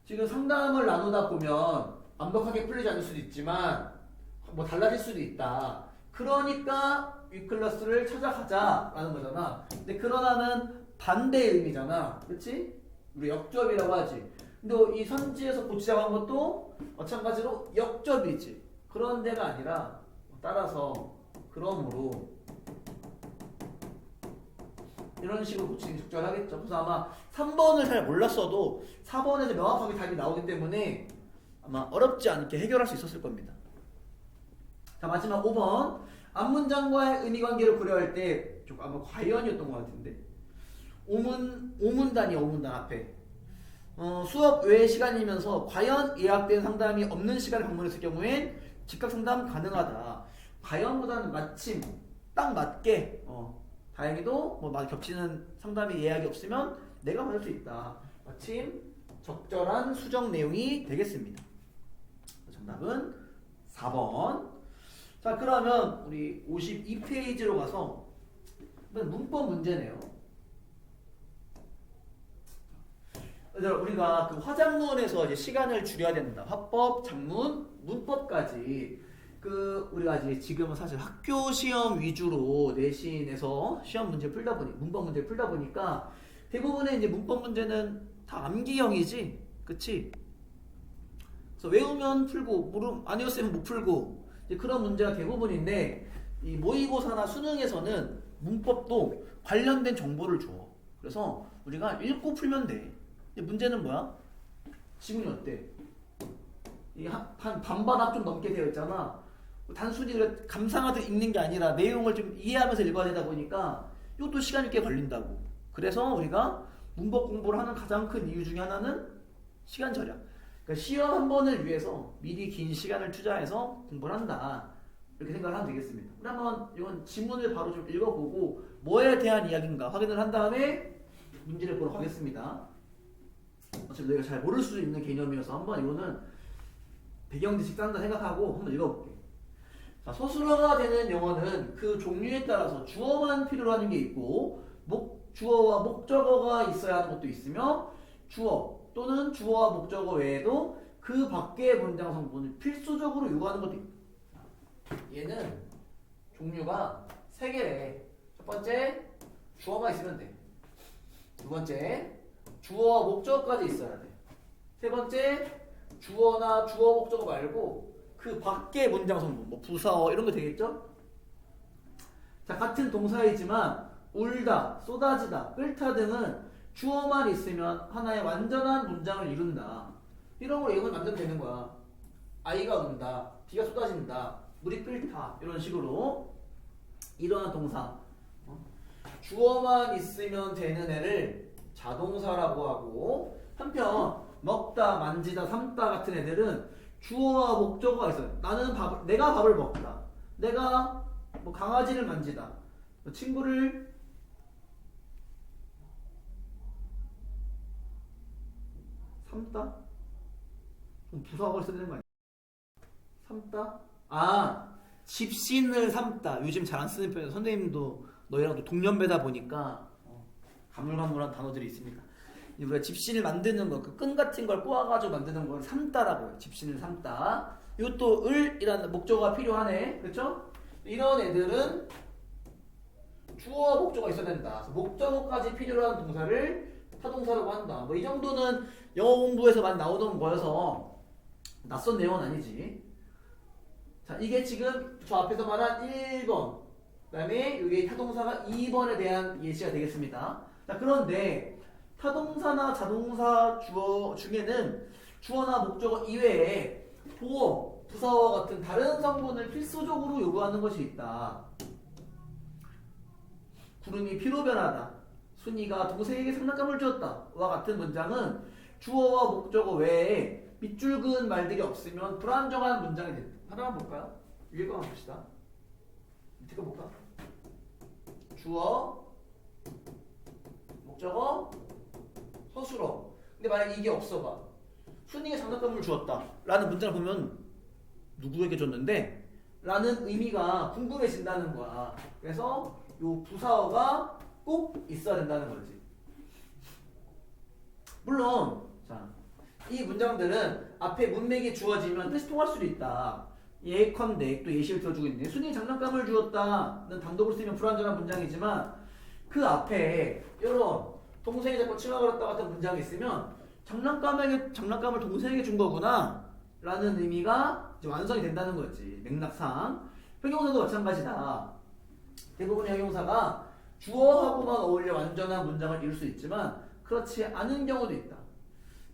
지금 상담을 나누다 보면 완벽하게 풀리지 않을 수도 있지만 뭐 달라질 수도 있다. 그러니까 위클러스를 찾아가자라는 거잖아. 근데 그러나는 반대의 의미잖아. 그렇지? 우리 역접이라고 하지. 근데 이 선지에서 고치자고 한 것도 마찬가지로 역접이지. 그런 데가 아니라 따라서 그러므로 이런 식으로 고치는 게 적절하겠죠. 그래서 아마 3번을 잘 몰랐어도 4번에서 명확하게 답이 나오기 때문에 아마 어렵지 않게 해결할 수 있었을 겁니다. 자, 마지막 5번. 앞문장과의 의미관계를 고려할 때 좀 아마 과연이었던 것 같은데 오문단이야. 오문단 앞에 수업 외 시간이면서 과연 예약된 상담이 없는 시간에 방문했을 경우엔 즉각 상담 가능하다. 과연보다는 마침 딱 맞게 다행히도 뭐 막 겹치는 상담이 예약이 없으면 내가 받을 수 있다. 마침 적절한 수정 내용이 되겠습니다. 정답은 4번. 자, 그러면 우리 52페이지로 가서 문법 문제네요. 우리가 그 화작문에서 이제 시간을 줄여야 된다. 화법, 작문, 문법까지. 우리가 이제 지금은 사실 학교 시험 위주로 내신에서 시험 문제 풀다 보니 문법 문제 풀다 보니까 대부분의 이제 문법 문제는 다 암기형이지, 그치? 그래서 외우면 풀고 아니었으면 못 풀고 이제 그런 문제가 대부분인데 이 모의고사나 수능에서는 문법도 관련된 정보를 줘. 그래서 우리가 읽고 풀면 돼. 문제는 뭐야? 지문이 어때? 한 반바닥 좀 넘게 되어 있잖아. 단순히 감상하듯 읽는 게 아니라 내용을 좀 이해하면서 읽어야 되다 보니까 이것도 시간이 꽤 걸린다고. 그래서 우리가 문법 공부를 하는 가장 큰 이유 중에 하나는 시간 절약. 그러니까 시험 한 번을 위해서 미리 긴 시간을 투자해서 공부를 한다. 이렇게 생각을 하면 되겠습니다. 그러면 이건 지문을 바로 좀 읽어보고 뭐에 대한 이야기인가 확인을 한 다음에 문제를 보러 가겠습니다. 어차피 너희가 잘 모를 수 있는 개념이어서 한번 이거는 배경 지식 쌓는다 생각하고 한번 읽어볼게. 자, 서술어가 되는 영어는 그 종류에 따라서 주어만 필요로 하는 게 있고 주어와 목적어가 있어야 하는 것도 있으며 주어 또는 주어와 목적어 외에도 그 밖의 문장 성분을 필수적으로 요구하는 것도 있고. 얘는 종류가 3개래. 첫 번째 주어가 있으면 돼. 두 번째 주어와 목적어까지 있어야 돼. 세 번째 주어나 주어 목적어 말고 그 밖의 문장 성분, 뭐 부사어 이런 거 되겠죠? 자, 같은 동사이지만 울다, 쏟아지다, 끓다 등은 주어만 있으면 하나의 완전한 문장을 이룬다. 이런 걸 예문 만들면 되는 거야. 아이가 운다, 비가 쏟아진다, 물이 끓다 이런 식으로 이러한 동사 주어만 있으면 되는 애를 자동사라고 하고 한편 먹다, 만지다, 삼다 같은 애들은 주어와 목적어가 있어요. 내가 밥을 먹다. 내가 뭐 강아지를 만지다. 친구를 삼다? 좀 부사어가 있어야 되는 거 아니야? 삼다? 집신을 삼다. 요즘 잘 안 쓰는 표현. 선생님도 너희랑도 동년배다 보니까 가물가물한 단어들이 있습니다. 우리가 집신을 만드는 거, 그 끈 같은 걸 꼬아가지고 만드는 걸 삼다라고 해요. 집신을 삼다. 이것도 을이라는 목적어가 필요하네. 그렇죠? 이런 애들은 주어 목적어가 있어야 된다. 그래서 목적어까지 필요로 하는 동사를 타동사라고 한다. 뭐 이 정도는 영어 공부에서 많이 나오던 거여서 낯선 내용은 아니지. 자, 이게 지금 저 앞에서 말한 1번, 그 다음에 여기 타동사가 2번에 대한 예시가 되겠습니다. 자, 그런데 타동사나 자동사 주어 중에는 주어나 목적어 이외에 보어, 부사어 같은 다른 성분을 필수적으로 요구하는 것이 있다. 구름이 피로 변하다. 순이가 동생에게 장난감을 주었다. 와 같은 문장은 주어와 목적어 외에 밑줄 그은 말들이 없으면 불안정한 문장이 된다. 하나만 볼까요? 위에 거만 봅시다. 밑에 거 볼까? 주어, 목적어, 서술어. 근데 만약 이게 없어 봐. 순이가 장난감을 주었다 라는 문장을 보면 누구에게 줬는데? 라는 의미가 궁금해진다는 거야. 그래서 요 부사어가 꼭 있어야 된다는 거지. 물론 자, 이 문장들은 앞에 문맥이 주어지면 뜻이 통할 수도 있다. 예컨대 또 예시를 들어주고 있네. 순이 장난감을 주었다는 단독으로 쓰면 불완전한 문장이지만 그 앞에 이런 동생이 자꾸 치마 걸었다 같은 문장이 있으면 장난감을 동생에게 준 거구나 라는 의미가 이제 완성이 된다는 거지. 맥락상 형용사도 마찬가지다. 대부분의 형용사가 주어하고만 어울려 완전한 문장을 이룰 수 있지만 그렇지 않은 경우도 있다.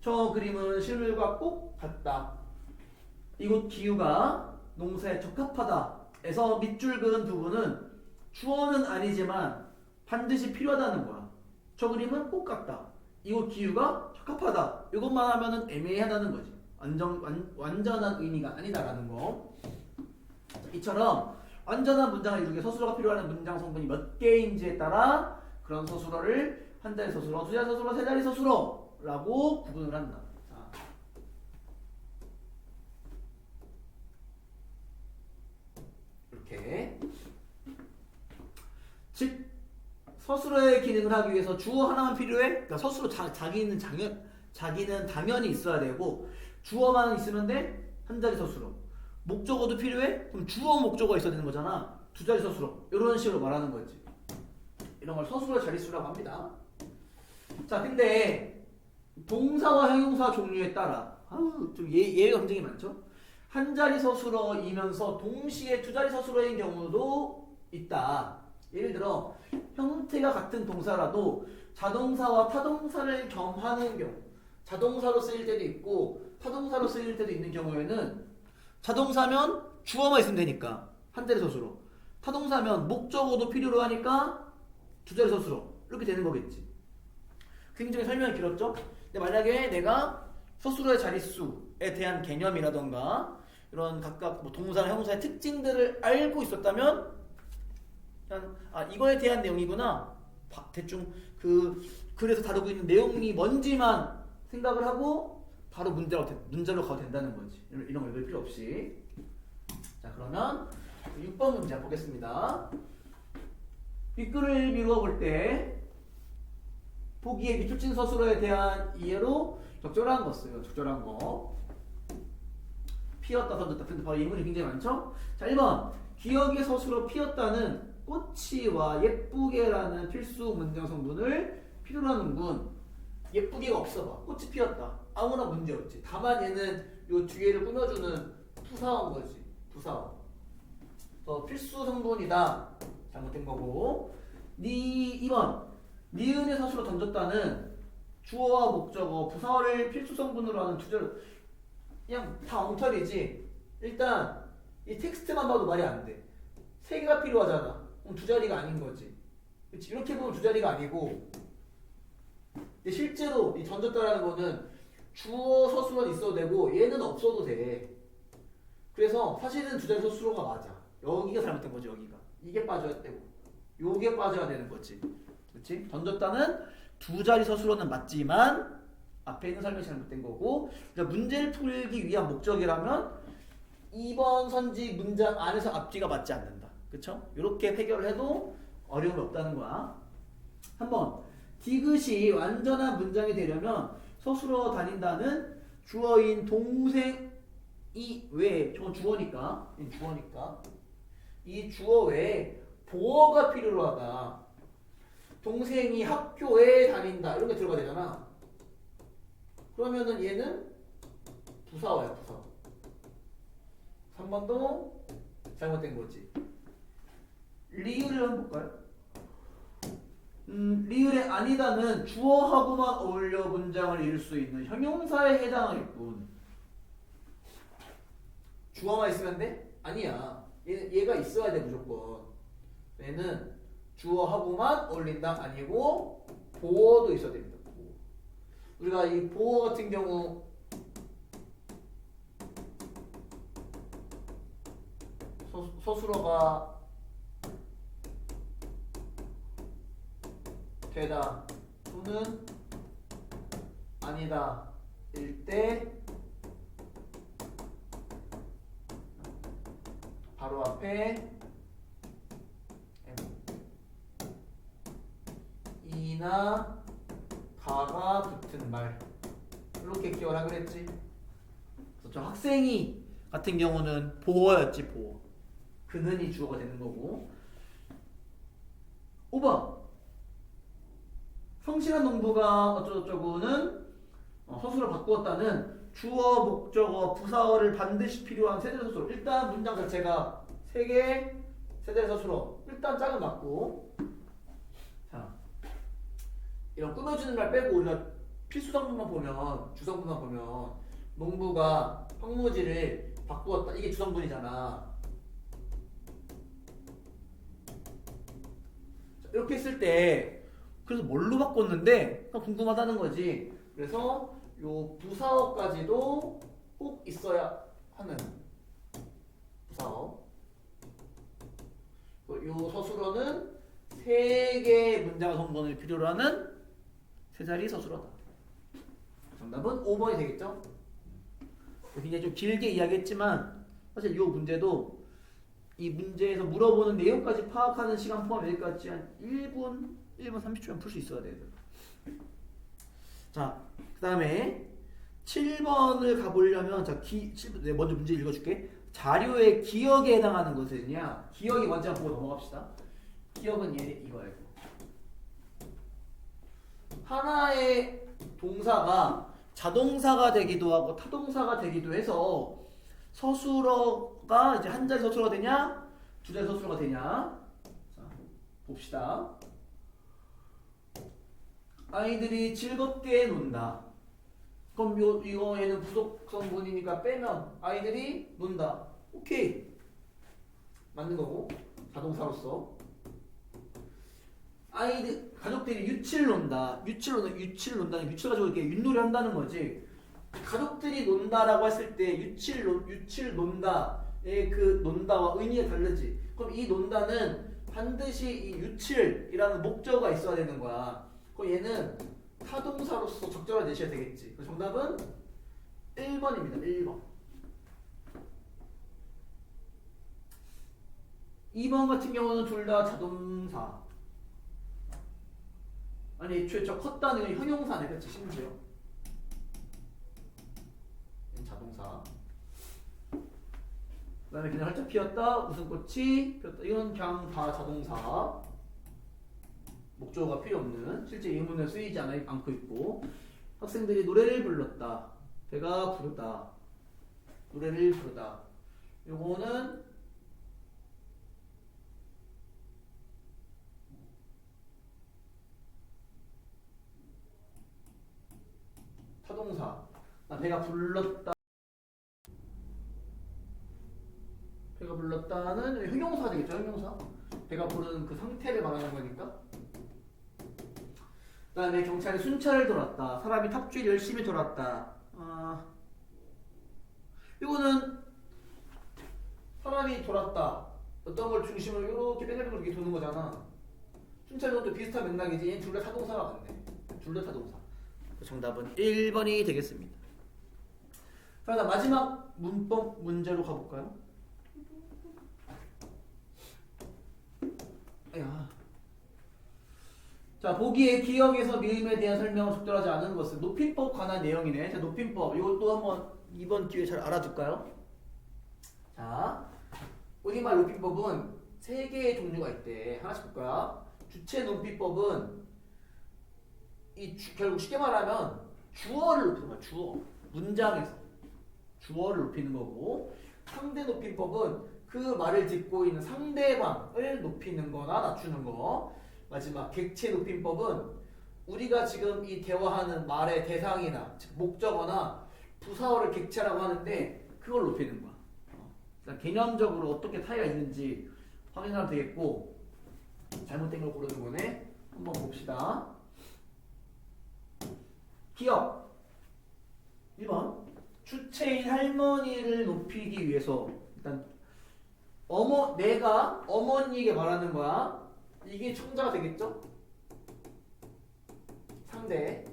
저 그림은 실물과 꼭 같다. 이곳 기후가 농사에 적합하다 에서 밑줄 그은 부분은 주어는 아니지만 반드시 필요하다는 거야. 저 그림은 꼭 같다. 이곳 기후가 적합하다. 이것만 하면은 애매하다는 거지. 완전한 의미가 아니다라는 거. 이처럼 완전한 문장을 이루기 위해 서술어가 필요한 문장 성분이 몇 개인지에 따라 그런 서술어를 한 자리 서술어, 두 자리 서술어, 세 자리 서술어라고 구분을 한다. 자. 이렇게. 즉 서술어의 기능을 하기 위해서 주어 하나만 필요해? 그러니까 서술어 자기는 당연히 있어야 되고 주어만 있으면 돼? 한 자리 서술어. 목적어도 필요해? 그럼 주어 목적어가 있어야 되는 거잖아. 두 자리 서술어. 이런 식으로 말하는 거지. 이런 걸 서술어 자릿수라고 합니다. 자, 근데 동사와 형용사 종류에 따라 좀 예외가 굉장히 많죠. 한 자리 서술어이면서 동시에 두 자리 서술어인 경우도 있다. 예를 들어 형태가 같은 동사라도 자동사와 타동사를 겸하는 경우, 자동사로 쓰일 때도 있고 타동사로 쓰일 때도 있는 경우에는 자동사면 주어만 있으면 되니까 한 자리 서술어, 타동사면 목적어도 필요로 하니까 두 자리 서술어 이렇게 되는 거겠지. 굉장히 설명이 길었죠? 근데 만약에 내가 서술어의 자릿수에 대한 개념이라던가 이런 각각 뭐 동사나 형용사의 특징들을 알고 있었다면 그냥 이거에 대한 내용이구나 대충 그래서 다루고 있는 내용이 뭔지만 생각을 하고 바로 문제로 가도 된다는 거지. 이런 거 읽을 필요 없이. 자, 그러면 6번 문제 보겠습니다. 윗글을 미루어 볼 때 보기에 밑줄친 서술어에 대한 이해로 적절한 거 써요. 적절한 거. 피었다, 던졌다. 근데 바로 예문이 굉장히 많죠? 자, 1번. 기억의 서술어 피었다는 꽃이와 예쁘게라는 필수 문장 성분을 필요로 하는군. 예쁘게가 없어 봐. 꽃이 피었다. 아무나 문제 없지. 다만 얘는 요 뒤에를 꾸며주는 부사어인 거지. 부사어. 필수 성분이다. 잘못된 거고. 2번. 니은의 서술어 던졌다는 주어와 목적어, 부사어를 필수 성분으로 하는 투절. 그냥 다 엉터리지. 일단 이 텍스트만 봐도 말이 안 돼. 세 개가 필요하잖아. 그럼 두 자리가 아닌 거지. 그치? 이렇게 보면 두 자리가 아니고. 근데 실제로 이 던졌다라는 거는 주어 서술어는 있어도 되고 얘는 없어도 돼. 그래서 사실은 두 자리 서술어가 맞아. 여기가 잘못된 거지. 여기가. 이게 빠져야 되고 요게 빠져야 되는 거지. 그렇지? 던졌다는 두 자리 서술어는 맞지만 앞에 있는 설명이 잘못된 거고, 그러니까 문제를 풀기 위한 목적이라면 2번 선지 문장 안에서 앞뒤가 맞지 않는다. 그쵸? 이렇게 해결을 해도 어려움이 없다는 거야. 한번 디귿이 완전한 문장이 되려면 서술어 다닌다는 주어인 동생 이 외에 저건 주어니까 이 주어 외에 보어가 필요로 하다. 동생이 학교에 다닌다 이런 게 들어가야 되잖아. 그러면은 얘는 부사어야 부사어. 3번도 잘못된 거지. 리을을 한번 볼까요? 리을의 아니다는 주어하고만 어울려 문장을 이룰 수 있는 형용사에 해당할 뿐. 주어만 있으면 돼? 아니야. 얘가 있어야 돼 무조건. 얘는 주어하고만 어울린다 아니고 보어도 있어야 됩니다. 보어. 우리가 이 보어 같은 경우 서술어가 되다 또는 아니다 일 때 바로 앞에 이나 가가 붙은 말 이렇게 기억을 하기로 했지. 그래서 저 학생이 같은 경우는 보어였지 보어. 그는이 주어가 되는 거고. 5번 성실한 농부가 어쩌고저쩌고는 서술을 바꾸었다는 주어, 목적어, 부사어를 반드시 필요한 세대서술어. 일단 문장 자체가 3개 세대서술어. 일단 짝은 맞고. 자, 이런 꾸며주는 말 빼고 우리가 필수성분만 보면 주성분만 보면 농부가 황무지를 바꾸었다. 이게 주성분이잖아. 자, 이렇게 했을 때 그래서 뭘로 바꿨는데 궁금하다는 거지. 그래서 요 부사어까지도 꼭 있어야 하는 부사어. 요 서술어는 3개의 문장 성분을 필요로 하는 3자리 서술어다. 정답은 5번이 되겠죠? 굉장히 좀 길게 이야기했지만 사실 이 문제도 이 문제에서 물어보는 내용까지 파악하는 시간 포함 여기까지 한 1분 30초면 풀 수 있어야 돼요. 자, 그 다음에 7번을 가보려면 자, 7번, 먼저 문제 읽어줄게. 자료의 기억에 해당하는 것은요. 기억이 먼저 보고 넘어갑시다. 기억은 이거야. 하나의 동사가 자동사가 되기도 하고 타동사가 되기도 해서 서술어가 이제 한 자리 서술어가 되냐, 두 자리 서술어가 되냐. 자, 봅시다. 아이들이 즐겁게 논다. 그럼 이거 얘는 부속성분이니까 빼면 아이들이 논다. 오케이. 맞는 거고. 자동사로서. 가족들이 유치를 논다. 유치를 논다는 유치를 가지고 이렇게 윷놀이 한다는 거지. 가족들이 논다라고 했을 때 유치를 논다의 그 논다와 의미가 다르지. 그럼 이 논다는 반드시 이 유치이라는 목적어가 있어야 되는 거야. 그럼 얘는 타동사로서 적절하게 내셔야 되겠지. 그래서 정답은 1번입니다. 1번. 2번 같은 경우는 둘 다 자동사. 아니 애초에 저 컸다는 건 형용사네. 그치 심지어. 자동사. 그 다음에 그냥 활짝 피었다. 웃음꽃이 피었다. 이건 그냥 다 자동사. 목적어가 필요 없는 실제 의문을 쓰이지 않고 있고. 학생들이 노래를 불렀다. 배가 부르다. 노래를 부르다. 요거는 타동사. 배가 불렀다. 배가 불렀다는 형용사 되겠죠. 형용사. 배가 부르는 그 상태를 말하는 거니까. 그 다음에 경찰이 순찰을 돌았다. 사람이 탑주를 열심히 돌았다. 이거는 사람이 돌았다. 어떤 걸 중심으로 이렇게 뺑글뺑글 이렇게 도는 거잖아. 순찰은 것도 비슷한 맥락이지. 얘는 둘 다 타동사가 같네. 둘 다 타동사. 정답은 1번이 되겠습니다. 자, 마지막 문법 문제로 가볼까요? 자, 보기에 기억에서 미음에 대한 설명을 적절하지 않은 것은 높임법 관한 내용이네. 자, 높임법. 이것도 한번 이번 기회에 잘 알아둘까요? 자, 우리말 높임법은 세 개의 종류가 있대. 하나씩 볼 거야. 주체 높임법은 결국 쉽게 말하면 주어를 높이는 거야. 주어. 문장에서 주어를 높이는 거고, 상대 높임법은 그 말을 듣고 있는 상대방을 높이는 거나 낮추는 거. 마지막 객체 높임법은 우리가 지금 이 대화하는 말의 대상이나 즉 목적어나 부사어를 객체라고 하는데 그걸 높이는 거야. 일단 개념적으로 어떻게 차이가 있는지 확인하면 되겠고, 잘못된 걸 고르는 거네. 한번 봅시다. 기억 1번 주체인 할머니를 높이기 위해서 일단 내가 어머니에게 말하는 거야. 이게 청자가 되겠죠? 상대.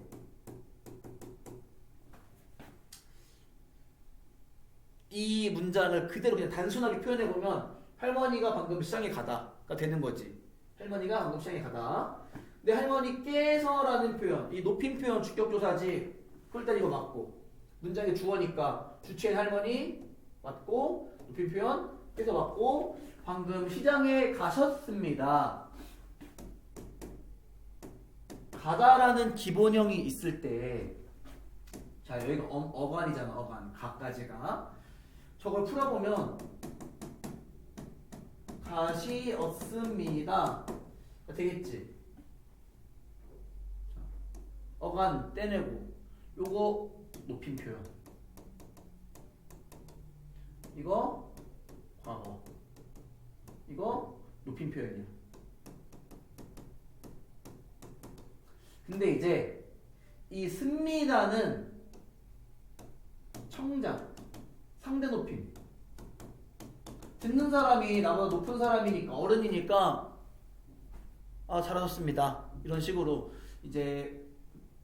이 문장을 그대로 그냥 단순하게 표현해보면 할머니가 방금 시장에 가다가 되는 거지. 할머니가 방금 시장에 가다. 내 할머니께서라는 표현, 이 높임 표현 주격조사지. 그럴 땐 이거 맞고, 문장의 주어니까 주체인 할머니 맞고, 높임 표현 께서 맞고, 방금 시장에 가셨습니다. 가다라는 기본형이 있을 때, 자 여기가 어간이잖아. 어간 가까지가. 저걸 풀어보면 가시었습니다 되겠지. 어간 떼내고 요거 높임 표현, 이거 과거, 이거 높임 표현이야. 근데 이제 이 습니다는 청자, 상대 높임. 듣는 사람이 나보다 높은 사람이니까, 어른이니까 아 잘하셨습니다 이런 식으로 이제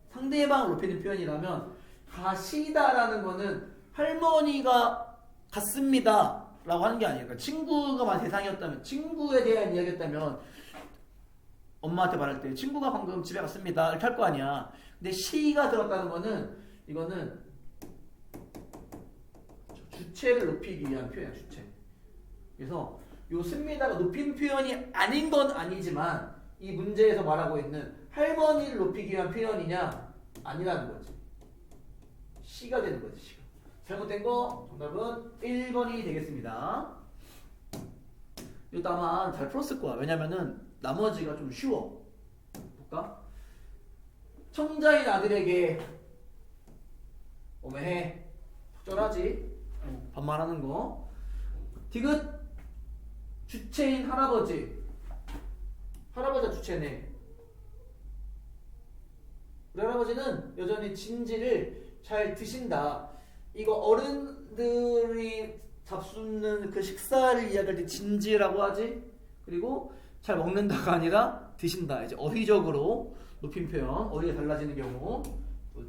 상대방을 높이는 표현이라면, 가시다라는 거는 할머니가 갔습니다 라고 하는 게 아니에요. 그러니까 친구가 대상이었다면, 친구에 대한 이야기였다면 엄마한테 말할 때 친구가 방금 집에 갔습니다 이렇게 할 거 아니야. 근데 시가 들었다는 거는, 이거는 주체를 높이기 위한 표현이야. 주체. 그래서 요 습니다가 높임 표현이 아닌 건 아니지만, 이 문제에서 말하고 있는 할머니를 높이기 위한 표현이냐 아니라는 거지. 시가 되는 거지. 시가. 잘못된 거 정답은 1번이 되겠습니다. 이것도 아마 잘 풀었을 거야. 왜냐면은 나머지가 좀 쉬워. 볼까? 청자인 아들에게 오메해 적절하지. 반말하는 거. 디귿 주체인 할아버지. 할아버지가 주체네. 우리 할아버지는 여전히 진지를 잘 드신다. 이거 어른들이 잡수는 그 식사를 이야기할 때 진지라고 하지. 그리고 잘 먹는다가 아니라 드신다. 이제 어휘적으로 높임 표현, 어휘가 달라지는 경우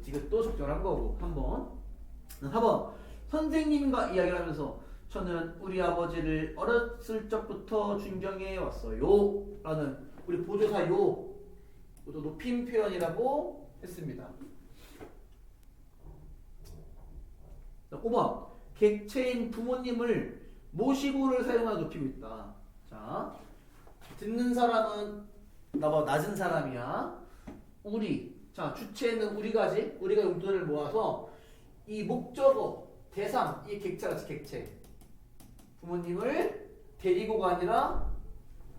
디귿도 적절한 거고. 3번. 4번. 선생님과 이야기를 하면서 저는 우리 아버지를 어렸을 적부터 존경해 왔어요 라는 우리 보조사 요, 이것도 높임 표현이라고 했습니다. 5번. 객체인 부모님을 모시고를 사용하여 높이고 있다. 자, 듣는 사람은 나보다 낮은 사람이야. 우리. 자, 주체는 우리가지. 우리가 용돈을 모아서 이 목적어, 대상, 이 객체같이 객체. 부모님을 데리고가 아니라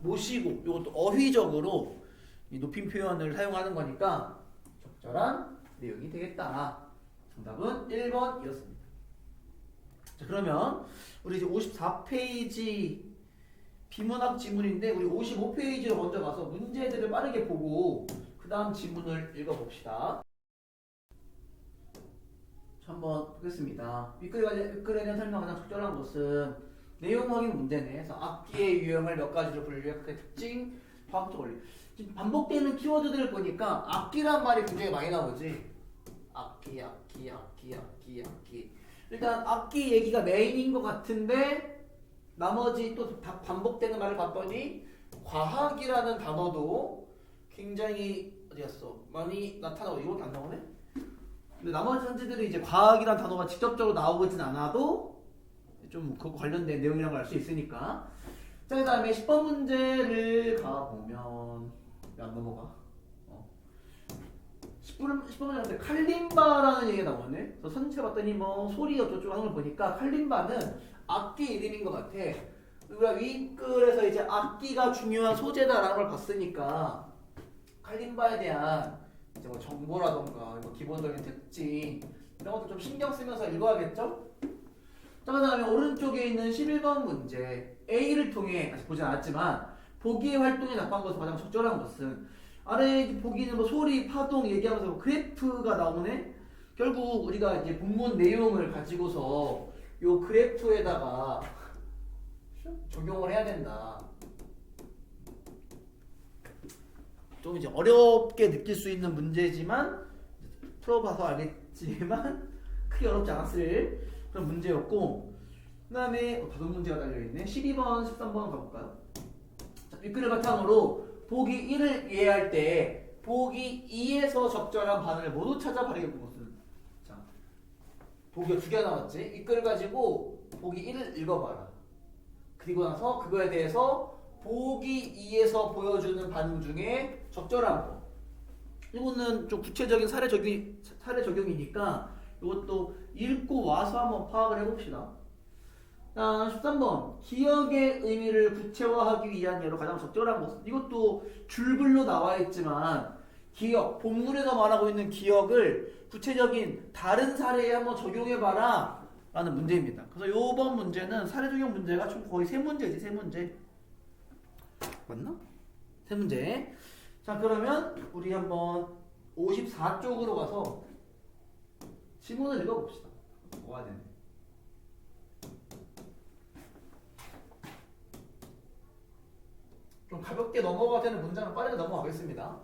모시고. 이것도 어휘적으로 이 높임 표현을 사용하는 거니까 적절한 내용이 되겠다. 정답은 1번이었습니다. 자, 그러면 우리 이제 54페이지 비문학 지문인데, 우리 55페이지로 먼저 가서 문제들을 빠르게 보고 그 다음 지문을 읽어봅시다. 한번 보겠습니다. 윗글에 대한 설명 가장 적절한 것은 내용 확인 문제네. 그래서 악기의 유형을 몇 가지로 분류해. 그 특징, 과학적 원리. 지금 반복되는 키워드들을 보니까 악기란 말이 굉장히 많이 나오지. 악기. 일단 악기 얘기가 메인인 것 같은데, 나머지 또 반복되는 말을 봤더니 과학이라는 단어도 굉장히 어디갔어? 많이 나타나고. 이거밖에 안 나오네? 근데 나머지 선지들이 이제 과학이라는 단어가 직접적으로 나오진 않아도 좀 그거 관련된 내용이라는 걸 알 수 있으니까. 자, 그 다음에 10번 문제를 가보면 안 넘어가. 10번 문제 칼림바라는 얘기가 나오네. 그래서 선지가 봤더니 뭐 소리 어쩌고 하는 걸 보니까 칼림바는 악기 이름인 것 같아. 우리가 윗글에서 이제 악기가 중요한 소재다라는 걸 봤으니까 칼림바에 대한 이제 뭐 정보라던가 뭐 기본적인 특징 이런 것도 좀 신경 쓰면서 읽어야겠죠? 자, 그 다음에 오른쪽에 있는 11번 문제 A를 통해 아직 보진 않았지만 보기의 활동에 답한 것은 가장 적절한 것은 아래 보기는 뭐 소리, 파동 얘기하면서 뭐 그래프가 나오네? 결국 우리가 이제 본문 내용을 가지고서 요 그래프에다가 적용을 해야 된다. 좀 이제 어렵게 느낄 수 있는 문제지만 풀어봐서 알겠지만 크게 어렵지 않았을 그런 문제였고, 그 다음에 다른 문제가 달려있네. 12번, 13번 가볼까요? 자, 윗글을 바탕으로 보기 1을 이해할 때 보기 2에서 적절한 반응을 모두 찾아봐야겠고, 무슨 자, 보기가 2개 나왔지? 윗글을 가지고 보기 1을 읽어봐라. 그리고 나서 그거에 대해서 보기 2에서 보여주는 반응 중에 적절한 거. 이거는 좀 구체적인 사례 적용이니까 이것도 읽고 와서 한번 파악을 해봅시다. 13번 기억의 의미를 구체화하기 위한 예로 가장 적절한 것은, 이것도 줄글로 나와 있지만 기억, 본문에서 말하고 있는 기억을 구체적인 다른 사례에 한번 적용해봐라 라는 문제입니다. 그래서 이번 문제는 사례 적용 문제가 총 거의 3문제지. 3문제 맞나? 3문제. 자, 그러면 우리 한번 54쪽으로 가서 지문을 읽어봅시다. 뭐가 되네. 좀 가볍게 넘어가야 되는 문장은 빠르게 넘어가겠습니다.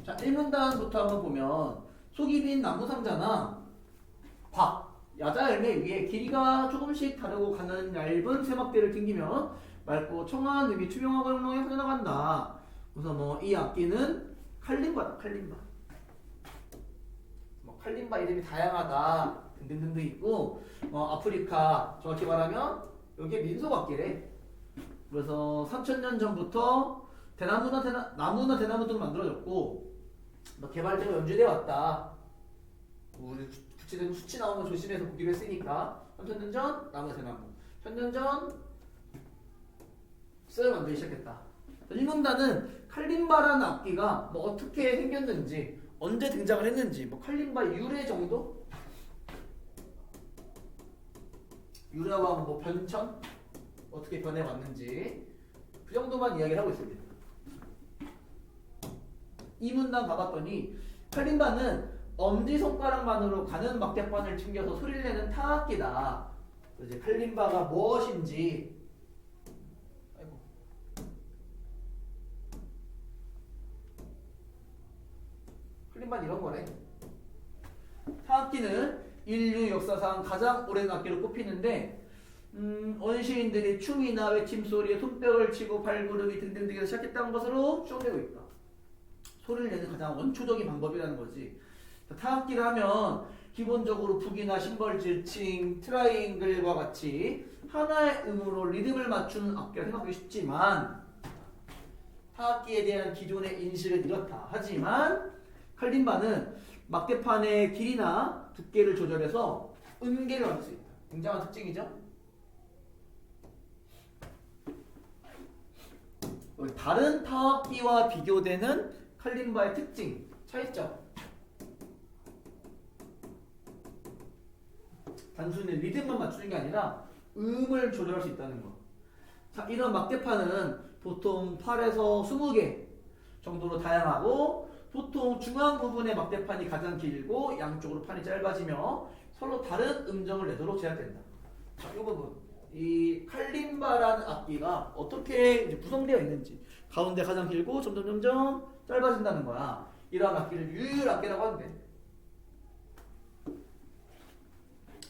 자, 1문단부터 한번 보면 속이 빈 나무 상자나 박, 야자 열매 위에 길이가 조금씩 다르고 가는 얇은 세막대를 튕기면 맑고 청아한 음이 투명하고 영롱하게 퍼져나간다. 그래서 뭐 이 악기는 칼림바다. 칼림바. 뭐 칼림바 이름이 다양하다 등등등등 있고, 아프리카 정확히 말하면 여기에 민속 악기래. 그래서 3000년 전부터 나무나 대나무 등을 만들어졌고 개발되고 연주되어 왔다. 우리 구체적인 수치 나오면 조심해서 보기로 했으니까 3000년 전 나무나 대나무, 1000년 전 쇠를 만들기 시작했다. 읽는다는 칼림바라는 악기가 뭐 어떻게 생겼는지, 언제 등장을 했는지, 뭐 칼림바 유래 정도? 유래와 뭐 변천? 어떻게 변해왔는지 그 정도만 이야기를 하고 있습니다. 이 문단 가봤더니 칼림바는 엄지손가락만으로 가는 막대판을 튕겨서 소리를 내는 타악기다. 이제 칼림바가 무엇인지, 칼림바는 이런 거래. 타악기는 인류 역사상 가장 오랜 악기로 꼽히는데 원시인들이 춤이나 외침소리에 손뼉을 치고 발구르기 등등등에서 시작했다는 것으로 추정되고 있다. 소리를 내는 가장 원초적인 방법이라는 거지. 타악기를 하면 기본적으로 북이나 심벌, 질칭, 트라이앵글과 같이 하나의 음으로 리듬을 맞추는 악기라 생각하기 쉽지만 타악기에 대한 기존의 인식은 이렇다. 하지만 칼림바는 막대판의 길이나 두께를 조절해서 음계를 만들 수 있다. 굉장한 특징이죠. 다른 타악기와 비교되는 칼림바의 특징, 차이점. 단순히 리듬만 맞추는 게 아니라 음을 조절할 수 있다는 거. 자, 이런 막대판은 보통 8에서 20개 정도로 다양하고, 보통 중앙 부분의 막대판이 가장 길고 양쪽으로 판이 짧아지며 서로 다른 음정을 내도록 제작된다. 자, 이 부분. 이 칼림바라는 악기가 어떻게 이제 구성되어 있는지, 가운데 가장 길고 점점 짧아진다는 거야. 이러한 악기를 유율악기라고 하는데,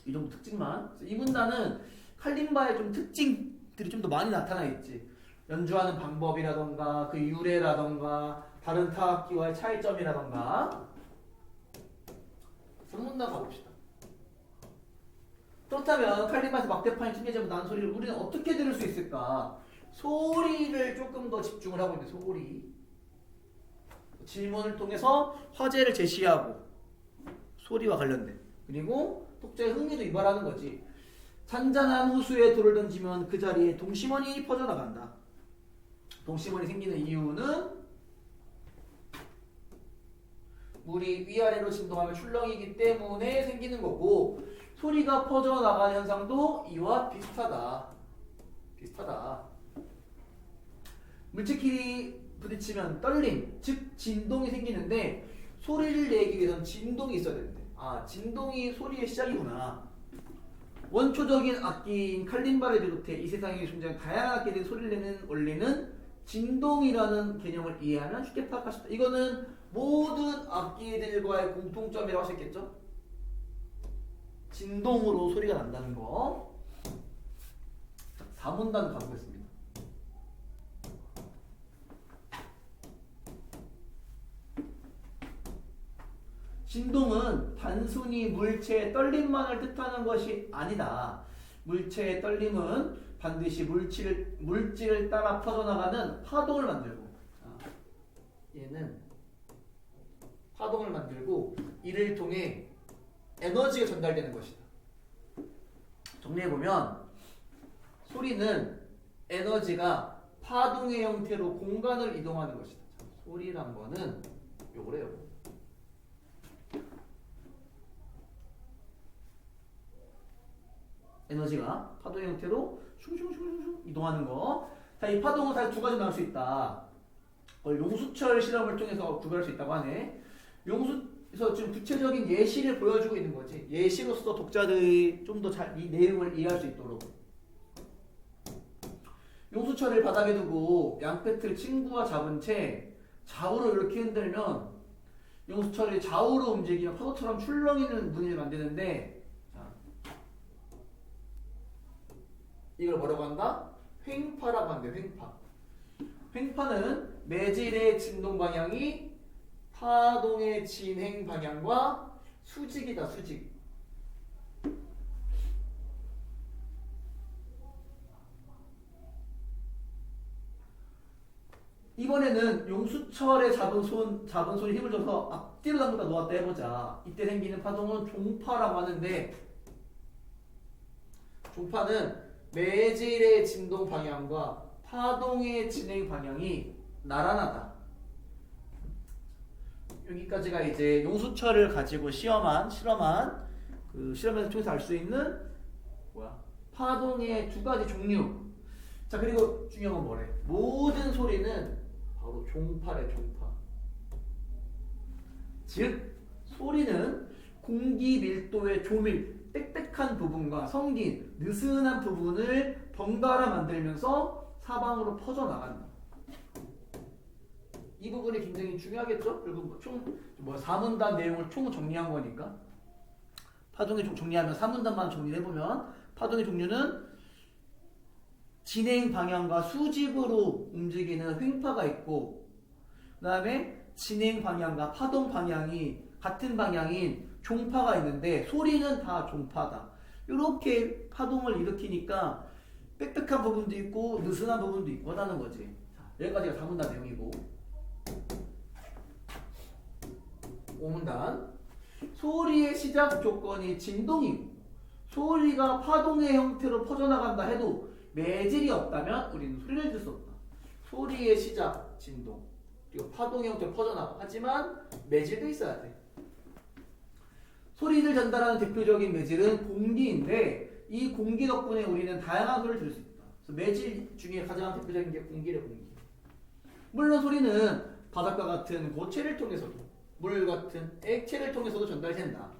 이 정도 특징만. 이 문단은 칼림바의 좀 특징들이 좀 더 많이 나타나 있지. 연주하는 방법이라던가 그 유래라던가 다른 타악기와의 차이점이라던가. 문단 가봅시다. 트로트 그렇다면 칼림바에서 막대판이 튕겨지면 나는 소리를 우리는 어떻게 들을 수 있을까? 소리를 조금 더 집중을 하고 있는데 소리. 질문을 통해서 화제를 제시하고 소리와 관련된 그리고 독자의 흥미도 유발하는 거지. 잔잔한 호수에 돌을 던지면 그 자리에 동심원이 퍼져나간다. 동심원이 생기는 이유는 물이 위아래로 진동하며 출렁이기 때문에 생기는 거고 소리가 퍼져나가는 현상도 이와 비슷하다. 물체끼리 부딪히면 떨림, 즉 진동이 생기는데 소리를 내기 위해서는 진동이 있어야 되는데 진동이 소리의 시작이구나. 원초적인 악기인 칼림바를 비롯해 이 세상에 존재하는 다양한 악기들이 소리를 내는 원리는 진동이라는 개념을 이해하면 쉽게 파악할 수 있다. 이거는 모든 악기들과의 공통점이라고 할 수 있겠죠? 진동으로 소리가 난다는 거. 자, 4문단 가보겠습니다. 진동은 단순히 물체의 떨림만을 뜻하는 것이 아니다. 물체의 떨림은 반드시 물질을 따라 퍼져나가는 파동을 만들고 얘는 파동을 만들고 이를 통해 에너지가 전달되는 것이다. 정리해보면 소리는 에너지가 파동의 형태로 공간을 이동하는 것이다. 소리란 거는 요거래요. 에너지가 파동의 형태로 슝슝슝슝 이동하는 거. 자, 이 파동은 사실 두 가지 나올 수 있다. 용수철 실험을 통해서 구별할 수 있다고 하네. 용수에서 지금 구체적인 예시를 보여주고 있는 거지. 예시로서 독자들이 좀 더 잘 이 내용을 이해할 수 있도록. 용수철을 바닥에 두고 양끝을 친구와 잡은 채 좌우로 이렇게 흔들면 용수철이 좌우로 움직이면 파도처럼 출렁이는 무늬를 만드는데 이걸 뭐라고 한다? 횡파라고 한대. 횡파. 횡파는 매질의 진동 방향이 파동의 진행 방향과 수직이다. 수직. 이번에는 용수철에 잡은 손에 힘을 줘서 앞뒤로 당겼다 놓았다 해보자. 이때 생기는 파동은 종파라고 하는데 종파는 매질의 진동 방향과 파동의 진행 방향이 나란하다. 여기까지가 이제 용수철을 가지고 실험한 그 실험에서 통해서 알 수 있는 파동의 두 가지 종류. 자, 그리고 중요한 건 뭐래? 모든 소리는 바로 종파래. 종파. 즉 소리는 공기 밀도의 조밀 빽빽한 부분과 성긴, 느슨한 부분을 번갈아 만들면서 사방으로 퍼져나간다. 이 부분이 굉장히 중요하겠죠? 그리고 총 4문단 내용을 총 정리한 거니까 파동의 정리하면 4문단만 정리를 해보면 파동의 종류는 진행 방향과 수직으로 움직이는 횡파가 있고 그 다음에 진행 방향과 파동 방향이 같은 방향인 종파가 있는데 소리는 다 종파다. 이렇게 파동을 일으키니까 빽빽한 부분도 있고 느슨한 부분도 있고 하다는 거지. 자, 여기까지가 4문단 내용이고 5문단 소리의 시작 조건이 진동이고 소리가 파동의 형태로 퍼져나간다 해도 매질이 없다면 우리는 소리를 들을 수 없다. 소리의 시작 진동 그리고 파동의 형태로 퍼져나가. 하지만 매질도 있어야 돼. 소리를 전달하는 대표적인 매질은 공기인데 이 공기 덕분에 우리는 다양한 소리를 들을 수 있다. 그래서 매질 중에 가장 대표적인 게 공기래. 공기. 물론 소리는 바닷가 같은 고체를 통해서도 물 같은 액체를 통해서도 전달된다.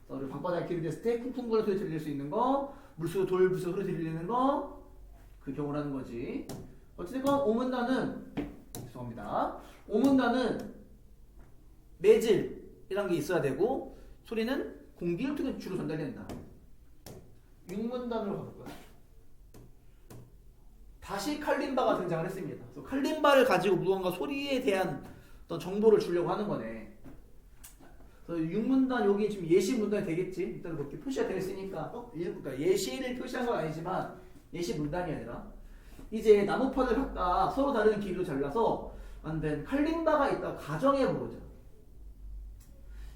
우리 방바닥에 길이 됐을 때 쿵쿵 거리는 소리 들릴 수 있는 거, 물속 돌 부서 소리 들리는 거, 그 경우라는 거지. 어쨌든 5문단은 매질이란 게 있어야 되고 소리는 공기를 통해 주로 전달된다. 6문단으로 가볼까요? 다시 칼림바가 등장을 했습니다. 그래서 칼림바를 가지고 무언가 소리에 대한 어떤 정보를 주려고 하는 거네. 그래서 육문단 여기 지금 예시 문단이 되겠지. 일단 그렇게 표시가 되어 있으니까 그러니까 예시를 표시한 건 아니지만 예시 문단이 아니라 이제 나무판을 각각 서로 다른 길이로 잘라서 만든 칼림바가 있다고 가정해 보자.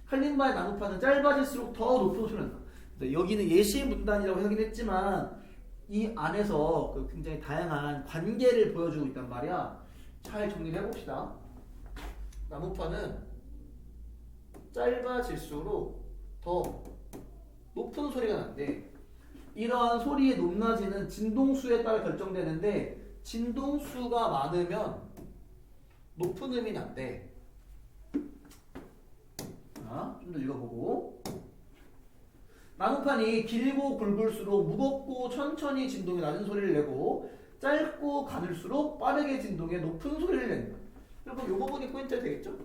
칼림바의 나무판은 짧아질수록 더 높은 소리가 난다. 여기는 예시 문단이라고 하긴 했지만 이 안에서 그 굉장히 다양한 관계를 보여주고 있단 말이야. 잘 정리를 해봅시다. 나무판은 짧아질수록 더 높은 소리가 난대. 이러한 소리의 높낮이는 진동수에 따라 결정되는데 진동수가 많으면 높은 음이 난대. 좀 더 읽어보고. 나무판이 길고 굵을수록 무겁고 천천히 진동이 낮은 소리를 내고 짧고 가늘수록 빠르게 진동에 높은 소리를 낸다. 그럼 요 부분이 포인트가 되겠죠?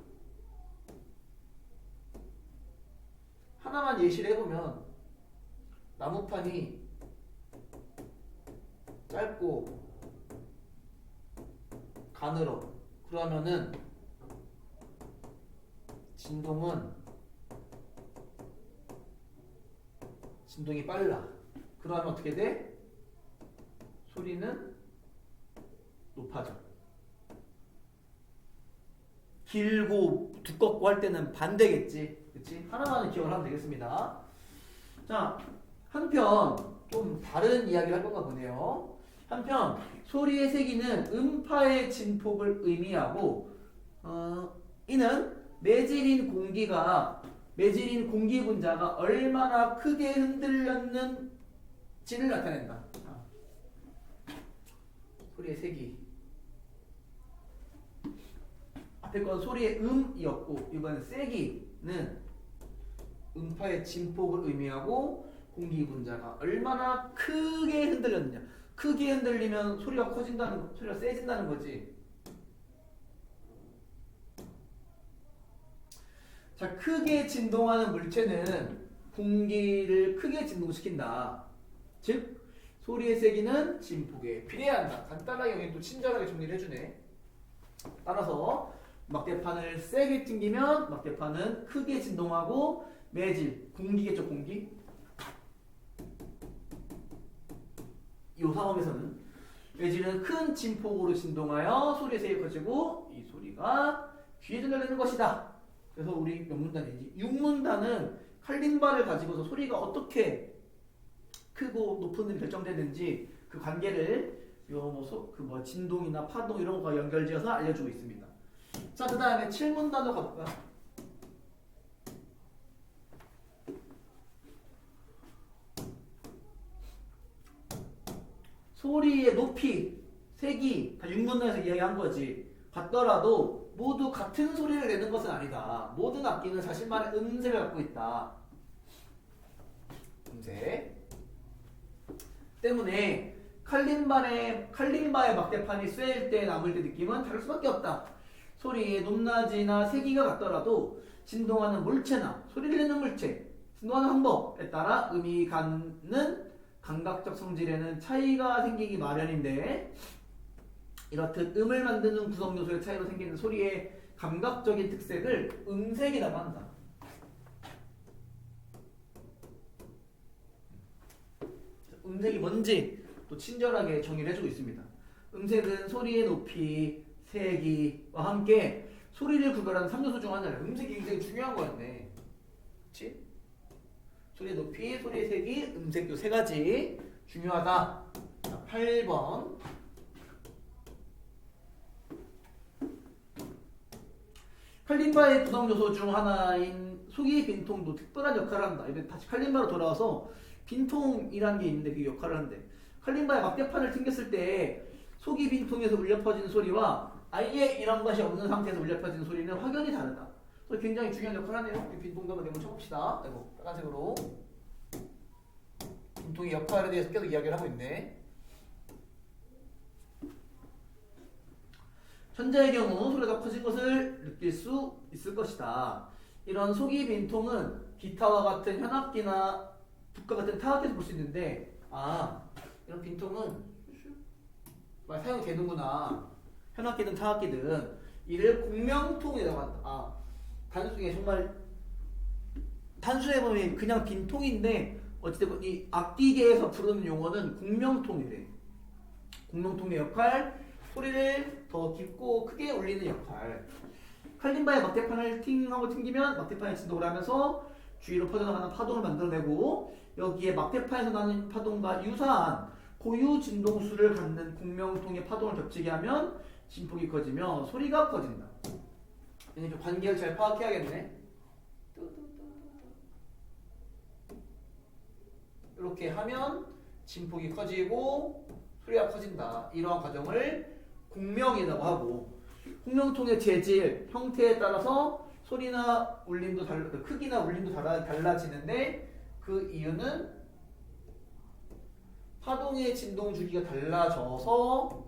하나만 예시를 해보면 나무판이 짧고 가늘어. 그러면은 진동이 빨라. 그러면 어떻게 돼? 소리는 높아져. 길고 두껍고 할 때는 반대겠지. 그치? 하나만 기억을 하면 되겠습니다. 자, 한편 좀 다른 이야기를 할 건가 보네요. 한편 소리의 세기는 음파의 진폭을 의미하고 이는 매질인 공기 분자가 얼마나 크게 흔들렸는지를 나타낸다. 소리의 세기. 앞에 건 소리의 음이었고 이번엔 세기는 음파의 진폭을 의미하고 공기 분자가 얼마나 크게 흔들렸느냐. 크게 흔들리면 소리가 소리가 세진다는 거지. 자, 크게 진동하는 물체는 공기를 크게 진동시킨다. 즉, 소리의 세기는 진폭에 비례한다. 간단하게 여기 또 친절하게 정리를 해주네. 따라서 막대판을 세게 튕기면 막대판은 크게 진동하고 매질, 공기겠죠, 공기? 이 상황에서는 매질은 큰 진폭으로 진동하여 소리의 세기가 커지고 이 소리가 귀에 들려되는 것이다. 그래서 우리 몇 문단이지? 6문단은 칼림바를 가지고서 소리가 어떻게 크고 높은 음이 결정되는지 그 관계를 진동이나 파동 이런 거와 연결지어서 알려주고 있습니다. 자, 그 다음에 7문단으로 가볼까? 소리의 높이, 세기 다 6문단에서 이야기한 거지. 같더라도 모두 같은 소리를 내는 것은 아니다. 모든 악기는 자신만의 음색을 갖고 있다. 음색 때문에 칼림바의 막대판이 쇠일 때 남을 때 느낌은 다를 수밖에 없다. 소리의 높낮이나 세기가 같더라도 진동하는 물체나 소리를 내는 물체, 진동하는 방법에 따라 음이 갖는 감각적 성질에는 차이가 생기기 마련인데 이렇듯 음을 만드는 구성 요소의 차이로 생기는 소리의 감각적인 특색을 음색이라고 한다. 음색이 뭔지 또 친절하게 정의를 해주고 있습니다. 음색은 소리의 높이, 세기와 함께 소리를 구별하는 3요소 중 하나예요. 음색이 굉장히 중요한 거였네. 그치? 소리의 높이, 소리의 세기, 음색 요 세 가지 중요하다. 자, 8번. 칼림바의 구성 요소 중 하나인 속이 빈통도 특별한 역할을 한다. 이제 다시 칼림바로 돌아와서 빈통이라는 게 있는데 그 역할을 하는데 칼림바의 막대판을 튕겼을 때 속이 빈통에서 울려 퍼지는 소리와 아예 이런 것이 없는 상태에서 울려 퍼지는 소리는 확연히 다르다. 그래서 굉장히 중요한 역할을 하네요. 빈통도 한번 내용 쳐봅시다. 아이고, 빨간색으로 빈통의 역할에 대해서 계속 이야기를 하고 있네. 현재의 경우 소리가 커진 것을 느낄 수 있을 것이다. 이런 속이 빈통은 기타와 같은 현악기나 북과 같은 타악기에서 볼 수 있는데 이런 빈통은 많이 사용되는구나. 현악기든 타악기든 이를 공명통이라고 한다. 단순히 정말 단순해 보면 그냥 빈통인데 어쨌든 이 악기계에서 부르는 용어는 공명통이래. 공명통의 역할, 소리를 더 깊고 크게 울리는 역할. 칼림바의 막대판을 팅하고 튕기면 막대판이 진동을 하면서 주위로 퍼져나가는 파동을 만들어내고 여기에 막대판에서 나는 파동과 유사한 고유 진동수를 갖는 공명통의 파동을 겹치게 하면 진폭이 커지며 소리가 커진다. 이렇게 관계를 잘 파악해야겠네. 이렇게 하면 진폭이 커지고 소리가 커진다. 이러한 과정을 공명이라고 하고 공명통의 재질, 형태에 따라서 소리나 울림도 크기나 울림도 달라지는데 그 이유는 파동의 진동 주기가 달라져서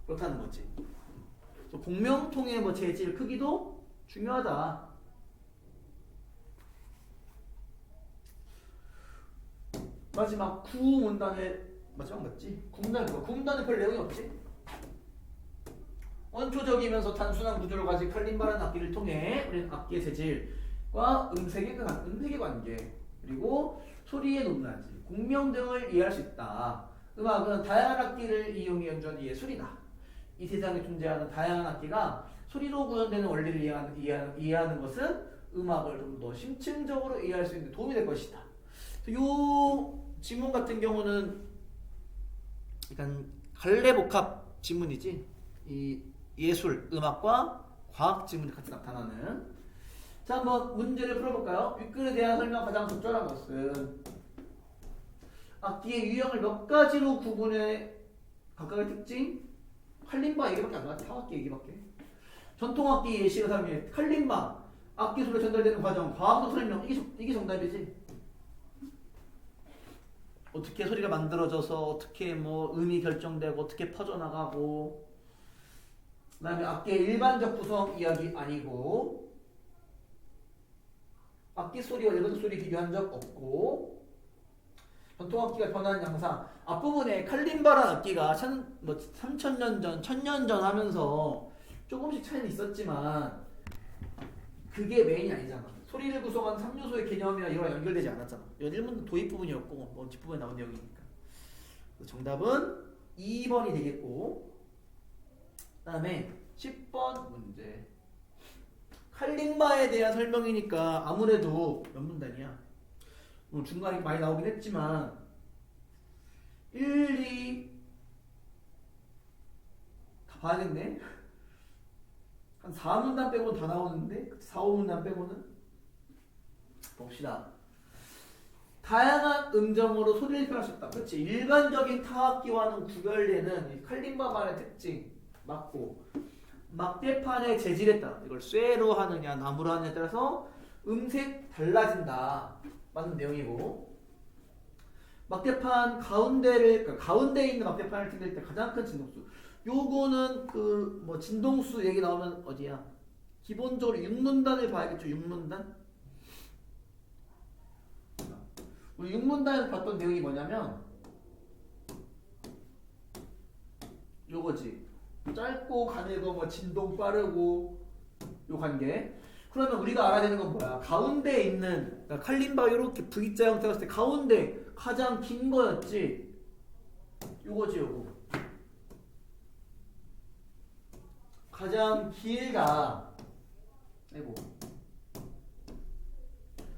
그렇다는 거지. 공명통의 뭐 재질, 크기도 중요하다. 마지막 구문단의 마지막 맞지? 구문단은 별 내용이 없지? 원초적이면서 단순한 구조를 가진 칼림바라는 악기를 통해 우리는 악기의 재질과 음색의 관계 그리고 소리의 높낮이, 공명 등을 이해할 수 있다. 음악은 다양한 악기를 이용해 연주하는 예술이다. 이 세상에 존재하는 다양한 악기가 소리로 구현되는 원리를 이해하는 것은 음악을 좀 더 심층적으로 이해할 수 있는 데 도움이 될 것이다. 이 지문 같은 경우는 약간 갈래복합 지문이지. 이 예술, 음악과 과학 지문이 같이 나타나는. 자, 한번 문제를 풀어볼까요? 윗글에 대한 설명 가장 적절한 것은 악기의 유형을 몇 가지로 구분해 각각의 특징, 칼림바 얘기밖에 안 나왔지. 타악기 얘기밖에. 전통악기 예시로 사용해 칼림바, 악기 소리가 전달되는 과정, 과학적 설명. 이게 정답이지. 어떻게 소리가 만들어져서 어떻게 뭐 음이 결정되고 어떻게 퍼져나가고, 그 다음에 악기의 일반적 구성 이야기 아니고, 악기 소리와 일반적 소리 비교한 적 없고, 전통악기가 변하는 양상. 앞부분에 칼림바라는 악기가 3000년 전, 1000년 전 하면서 조금씩 차이는 있었지만 그게 메인이 아니잖아. 소리를 구성하는 3요소의 개념이나 이거랑 연결되지 않았잖아. 이건 1문 도입 부분이었고 뭐 뒷부분에 나온 내용이니까. 정답은 2번이 되겠고, 그 다음에 10번 문제. 칼림바에 대한 설명이니까 아무래도 몇 문단이야? 중간에 많이 나오긴 했지만 1, 2 다 봐야겠네. 한 4문단 빼고는 다 나오는데 4, 5문단 빼고는. 봅시다. 다양한 음정으로 소리를 표현할 수 있다. 그렇지. 일반적인 타악기와는 구별되는 이 칼림바만의 특징 맞고, 막대판의 재질에 따라 이걸 쇠로 하느냐 나무로 하느냐에 따라서 음색 달라진다. 맞는 내용이고, 막대판 그러니까 가운데에 있는 막대판을 튕길 때 가장 큰 진동수. 요거는 그 뭐 진동수 얘기 나오면 어디야? 기본적으로 6문단을 봐야겠죠. 6문단. 우리 6문단에서 봤던 내용이 뭐냐면 요거지. 짧고 가늘고 뭐 진동 빠르고 요 관계. 그러면 우리가 알아야 되는 건 뭐야? 가운데에 있는, 그러니까 칼림바 이렇게 V자 형태가 있을 때 가운데 가장 긴 거였지. 요거지 요거. 가장 길다. 아이고.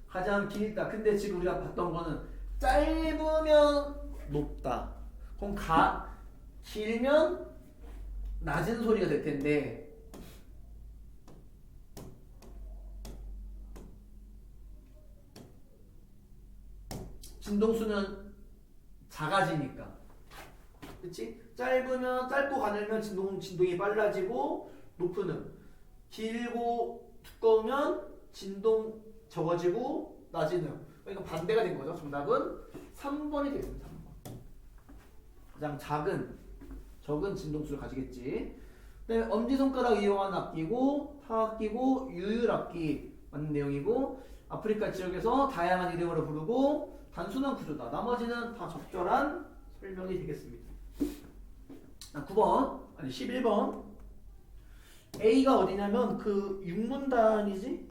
가장 길다. 근데 지금 우리가 봤던 거는 짧으면 높다. 그럼 길면 낮은 소리가 될 텐데, 진동수는 작아지니까. 그치? 짧고 가늘면 진동이 빨라지고 높은 음. 길고 두꺼우면 진동 적어지고 낮은 음. 그러니까 반대가 된 거죠. 정답은 3번이 되겠습니다. 3번. 가장 적은 진동수를 가지겠지. 그다음에 엄지손가락 이용하는 악기고, 타악기고, 유율악기 맞는 내용이고, 아프리카 지역에서 다양한 이름으로 부르고 단순한 구조다. 나머지는 다 적절한 설명이 되겠습니다. 9번, 아니 11번. A가 어디냐면 그 6문단이지?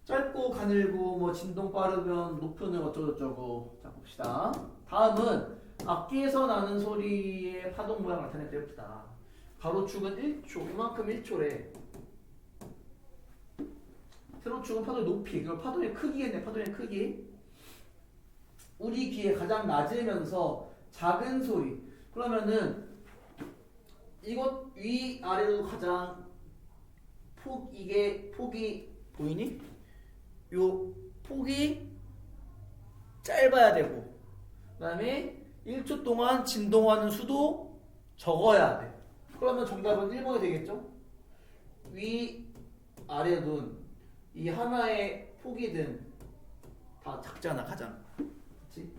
짧고 가늘고 뭐 진동 빠르면 높이는 어쩌고저쩌고. 자 봅시다. 다음은 악기에서 나는 소리의 파동 모양을 나타내봅시다. 가로축은 1초, 이만큼 1초래. 세로축은 파동의 높이, 그리고 파동의 크기겠네. 파동의 크기. 우리 귀에 가장 낮으면서 작은 소리. 그러면은 이것 위 아래로 가장 이게 폭이 보이니? 요 폭이 짧아야 되고, 그다음에 1초 동안 진동하는 수도 적어야 돼. 그러면 정답은 1번이 되겠죠? 위 아래든 이 하나의 폭이든 다 작잖아, 가장. 그렇지?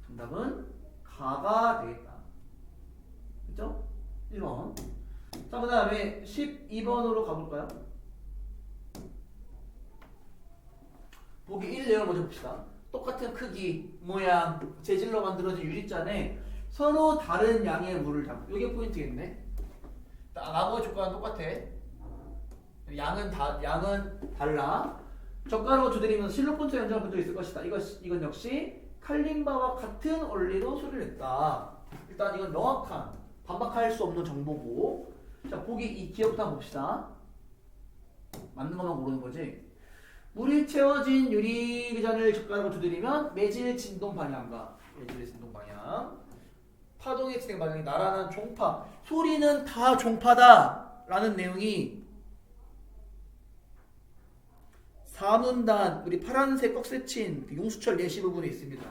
정답은 가가 되겠다. 그렇죠? 1번. 자, 그 다음에 12번으로 가볼까요? 보기 1 내용을 먼저 봅시다. 똑같은 크기, 모양, 재질로 만들어진 유리잔에 서로 다른 양의 물을 담고. 이게 포인트겠네. 나머지 조건은 똑같아. 양은 달라. 젓가락으로 두드리면서 실로폰처 연장을 본 적이 있을 것이다. 이건 역시 칼림바와 같은 원리로 소리를 냈다. 일단 이건 명확한, 반박할 수 없는 정보고. 자, 보기 이 기억부터 한번 봅시다. 맞는 것만 고르는 거지. 물이 채워진 유리잔을 젓가락으로 두드리면 매질 진동 방향과 매질의 진동 방향, 파동의 진행 방향이 나란한 종파. 소리는 다 종파다라는 내용이 4문단 우리 파란색 꺽쇠친 그 용수철 예시 부분에 있습니다.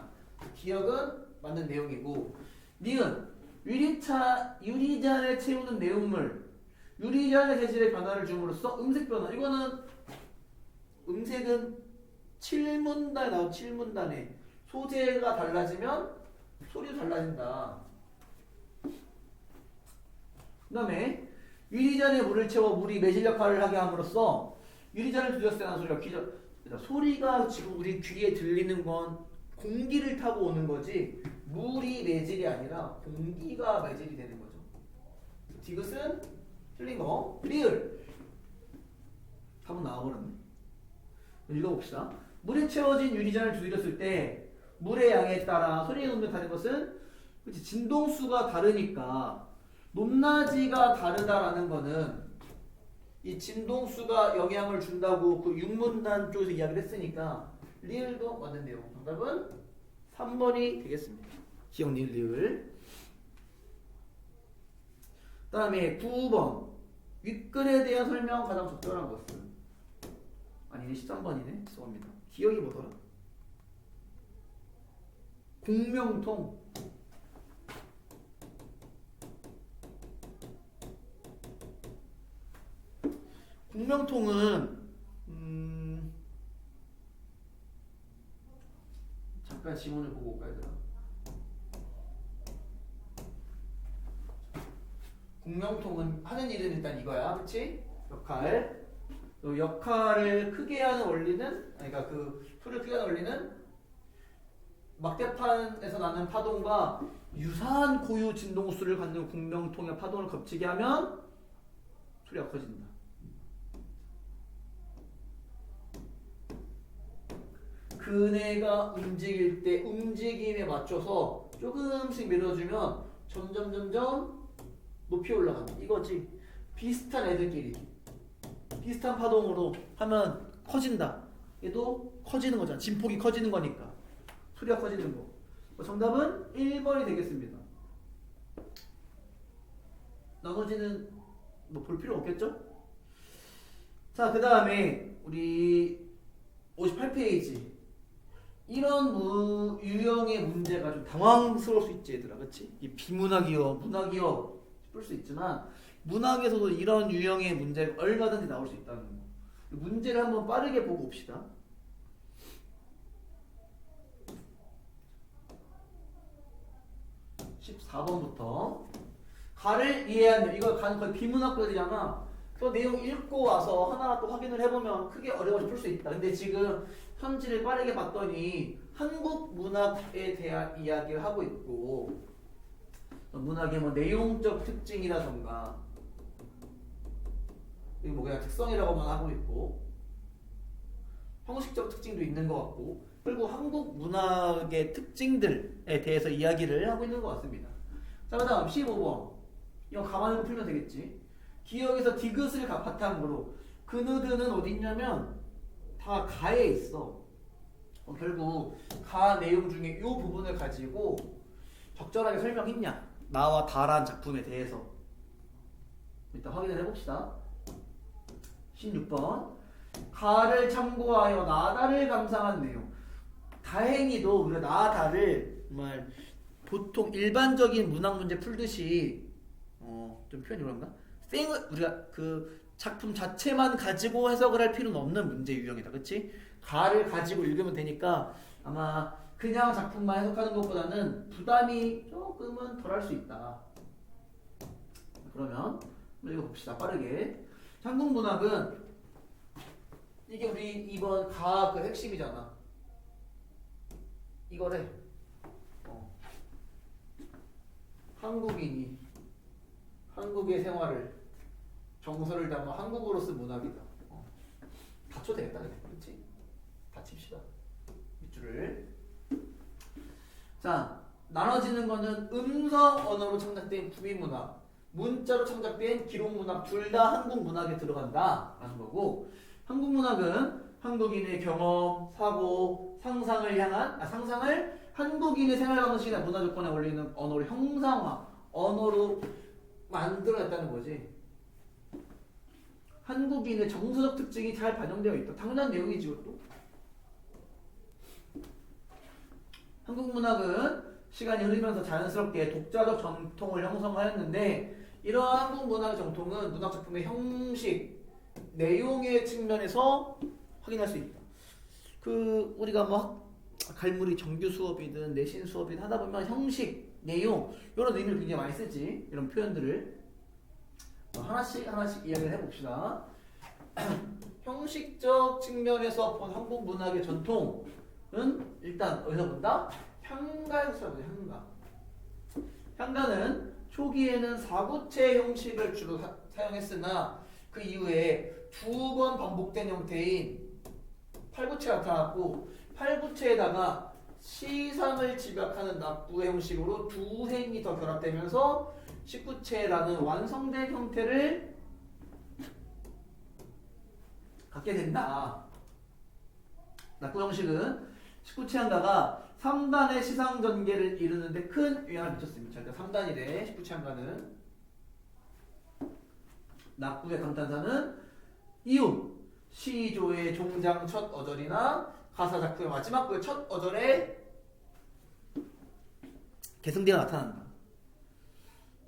기억은 맞는 내용이고, 니은 유리잔을 채우는 내용물, 유리잔의 재질의 변화를 줌으로써 음색 변화. 이거는 음색은 7문단에 나온 7문단에 소재가 달라지면 소리도 달라진다. 그 다음에 유리잔에 물을 채워 물이 매질 역할을 하게 함으로써 유리잔을 두드렸을 때 나는 소리가 소리가 지금 우리 귀에 들리는 건 공기를 타고 오는 거지 물이 매질이 아니라 공기가 매질이 되는 거죠. 디귿은 틀린 거. 리을 답은 나와버렸네. 읽어봅시다. 물에 채워진 유리잔을 두드렸을 때 물의 양에 따라 소리의 높이가 다른 것은 그치, 진동수가 다르니까 높낮이가 다르다라는 거는 이 진동수가 영향을 준다고 그 육문단 쪽에서 이야기를 했으니까 리을도 맞는 내용. 정답은 3번이 되겠습니다. 기억 리을 리을. 그 다음에 9번 윗글에 대한 설명 가장 적절한 것은 아니네 13번이네. 죄송합니다. 기억이 뭐더라? 공명통. 공명통은 잠깐 지문을 보고 올까 얘들아. 공명통은 하는 일은 일단 이거야, 그렇지? 역할을 크게 하는 원리는, 그러니까 그 소리를 크게 하는 원리는 막대판에서 나는 파동과 유사한 고유 진동수를 갖는 공명통의 파동을 겹치게 하면 소리가 커진다. 그네가 움직일 때 움직임에 맞춰서 조금씩 밀어주면 점점 높이 올라간다. 이거지. 비슷한 애들끼리 비슷한 파동으로 하면 커진다. 얘도 커지는 거잖아. 진폭이 커지는 거니까 소리가 커지는 거. 정답은 1번이 되겠습니다. 나머지는 뭐 볼 필요 없겠죠? 자, 그 다음에 우리 58페이지. 이런 유형의 문제가 좀 당황스러울 수 있지 얘들아, 그치? 이 비문학이요 문학이요 싶을 수 있지만 문학에서도 이런 유형의 문제가 얼마든지 나올 수 있다는 거. 문제를 한번 빠르게 보고 봅시다. 14번부터 가를 이해하면, 이거 가는 거의 비문학들이잖아. 그 내용 읽고 와서 하나 또 확인을 해보면 크게 어려워서 풀 수 있다. 근데 지금 현지를 빠르게 봤더니 한국 문학에 대한 이야기를 하고 있고, 문학의 뭐 내용적 특징이라던가, 이거 뭐 그냥 특성이라고만 하고 있고, 형식적 특징도 있는 것 같고, 그리고 한국 문학의 특징들에 대해서 이야기를 하고 있는 것 같습니다. 자, 그 다음 15번. 이거 가만히 풀면 되겠지. 기억에서 디귿을 바탕으로 그느드는 어디 있냐면 다 가에 있어. 결국 가 내용 중에 이 부분을 가지고 적절하게 설명했냐, 나와 다란 작품에 대해서. 일단 확인을 해봅시다. 16번. 가를 참고하여 나다를 감상한 내용. 다행히도 우리가 나다를 정말 보통 일반적인 문학 문제 풀듯이 좀 표현이 그런가? 우리가 그 작품 자체만 가지고 해석을 할 필요는 없는 문제 유형이다. 그치? 가를 가지고 읽으면 되니까 아마 그냥 작품만 해석하는 것보다는 부담이 조금은 덜 할 수 있다. 그러면 한번 읽어봅시다. 빠르게. 한국 문학은 이게 우리 이번 가그 핵심이잖아. 이거래. 한국인이 한국의 생활을 정서를 담아 한국어로 쓴 문학이다. 다쳐도 되겠다. 그렇지? 다칩시다. 밑줄을. 자, 나눠지는 거는 음성 언어로 창작된 구미문학, 문자로 창작된 기록문학 둘 다 한국 문학에 들어간다 라는 거고, 한국 문학은 한국인의 경험, 사고, 상상을 한국인의 생활 방식이나 문화 조건에 어울리는 언어로 형상화, 언어로 만들어냈다는 거지. 한국인의 정서적 특징이 잘 반영되어 있다. 당연한 내용이지, 이것도. 한국 문학은 시간이 흐르면서 자연스럽게 독자적 전통을 형성하였는데, 이러한 한국 문학의 정통은 문학 작품의 형식, 내용의 측면에서 확인할 수 있다. 우리가 갈무리 정규 수업이든 내신 수업이든 하다 보면 형식, 내용 이런 의미를 굉장히 많이 쓰지. 이런 표현들을 하나씩 이야기를 해봅시다. 형식적 측면에서 본 한국 문학의 전통은 일단 어디서 본다? 향가에서 보자. 향가는 초기에는 사구체 형식을 주로 사용했으나 그 이후에 두 번 반복된 형태인 팔구체가 나타났고, 팔구체에다가 시상을 집약하는 납부의 형식으로 두 행이 더 결합되면서 19체라는 완성된 형태를 갖게 된다. 납부 형식은 19체 한가가 3단의 시상 전개를 이루는데 큰 영향을 미쳤습니다. 일단 3단이래. 19체 한가는 납부의 감탄사는 이유, 시조의 종장 첫 어절이나 가사 작품의 마지막 구의 첫 어절에 개성대가 나타난다.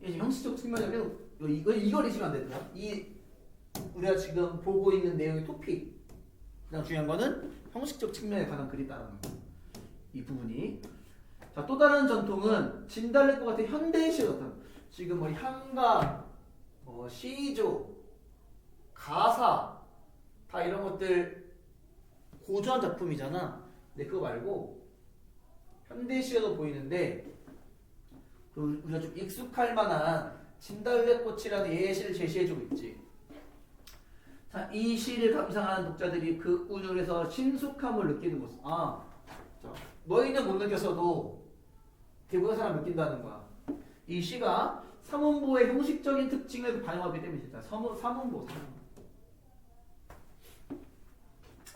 이게 형식적 측면이라면 이걸 잊으면 안 된다. 우리가 지금 보고 있는 내용의 토픽. 가장 중요한 거는 형식적 측면에 관한 글이 있다는 거. 이 부분이. 자, 또 다른 전통은 진달래꽃 같은 현대시 어떤 지금 향가, 시조, 가사 다 이런 것들 고전 작품이잖아. 근데 그거 말고 현대시가도 보이는데 우리가 좀 익숙할 만한 진달래꽃이라는 예시를 제시해주고 있지. 자, 이 시를 감상하는 독자들이 그 운율에서 신숙함을 느끼는 것은 자, 너희는 못 느꼈어도 대부분의 사람 느낀다는 거야. 이 시가 삼원보의 형식적인 특징을 반영하기 때문이다. 삼원보.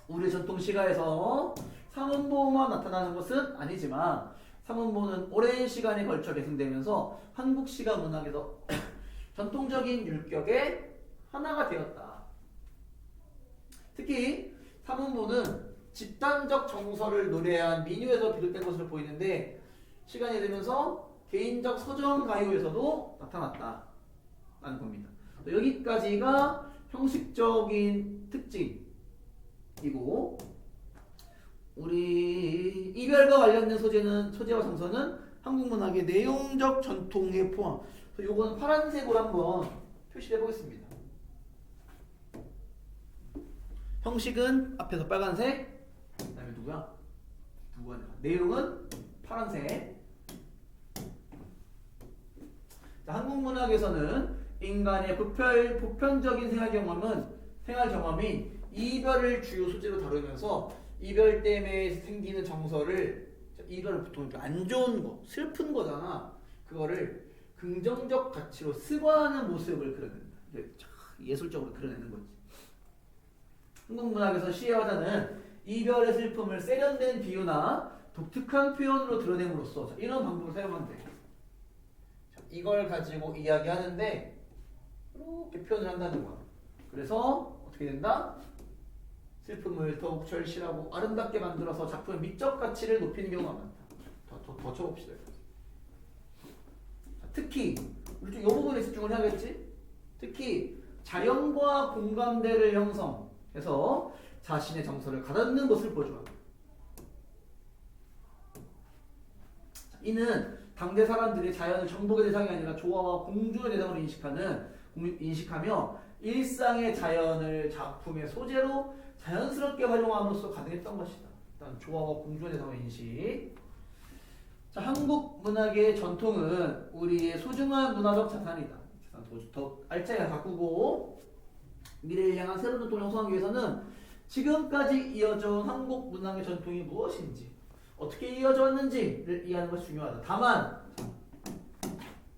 우리 전통 시가에서 삼원보만 나타나는 것은 아니지만 삼원보는 오랜 시간에 걸쳐 계승되면서 한국 시가 문학에서 전통적인 율격의 하나가 되었다. 특히 삼원보는 집단적 정서를 노래한 민요에서 비롯된 것으로 보이는데 시간이 되면서 개인적 서정 가요에서도 나타났다라는 겁니다. 여기까지가 형식적인 특징이고, 우리 이별과 관련된 소재와 정서는 한국 문학의 내용적 전통에 포함. 요거는 파란색으로 한번 표시해 보겠습니다. 형식은 앞에서 빨간색, 그다음에 누구야? 내용은 파란색. 자, 한국 문학에서는 인간의 보편적인 생활 경험인 이별을 주요 소재로 다루면서 이별 때문에 생기는 정서를 이별은 보통 안 좋은 거, 슬픈 거잖아. 그거를 긍정적 가치로 습어하는 모습을 그려낸다. 예술적으로 그려내는 거지. 한국 문학에서 시의 화자는 이별의 슬픔을 세련된 비유나 독특한 표현으로 드러냄으로써 이런 방법을 사용하면 돼. 이걸 가지고 이야기하는데 이렇게 표현을 한다는 거야. 그래서 어떻게 된다? 슬픔을 더욱 절실하고 아름답게 만들어서 작품의 미적 가치를 높이는 경우가 많다. 더 쳐봅시다. 특히 우리 좀 이 부분에 집중을 해야겠지? 특히 자연과 공감대를 형성해서 자신의 정서를 가다듬는 것을 보여줘요. 이는 당대 사람들이 자연을 정복의 대상이 아니라 조화와 공존의 대상으로 인식하며 일상의 자연을 작품의 소재로 자연스럽게 활용함으로써 가능했던 것이다. 일단 조화와 공존의 대상의 인식. 자, 한국 문학의 전통은 우리의 소중한 문화적 자산이다. 더 알차게 가꾸고 미래를 향한 새로운 전통을 형성하기 위해서는 지금까지 이어져온 한국 문학의 전통이 무엇인지 어떻게 이어져 왔는지를 이해하는 것이 중요하다. 다만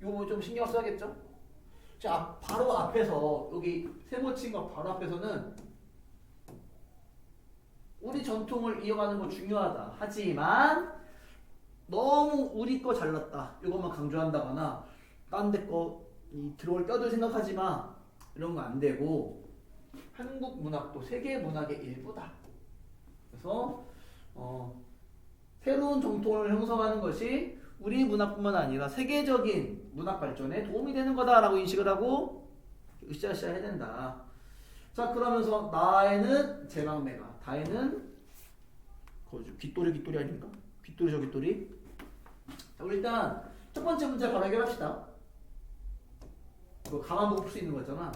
이거 좀 신경 써야겠죠? 자, 바로 앞에서 여기 세모친 거 바로 앞에서는 우리 전통을 이어가는 거 중요하다. 하지만 너무 우리 거 잘났다 이것만 강조한다거나 딴 데 거 들어올 껴들 생각하지 마 이런 거 안 되고 한국 문학도 세계 문학의 일부다. 그래서 새로운 정통을 형성하는 것이 우리 문학뿐만 아니라 세계적인 문학 발전에 도움이 되는 거다라고 인식을 하고 으쌰으쌰 해야 된다. 자, 그러면서 나에는 제망매가, 다에는 귓돌이 아닌가? 귓돌이죠, 귓돌이. 자, 우리 일단 첫 번째 문제 바로 해결합시다. 이거 가만 보고 풀 수 있는 거잖아.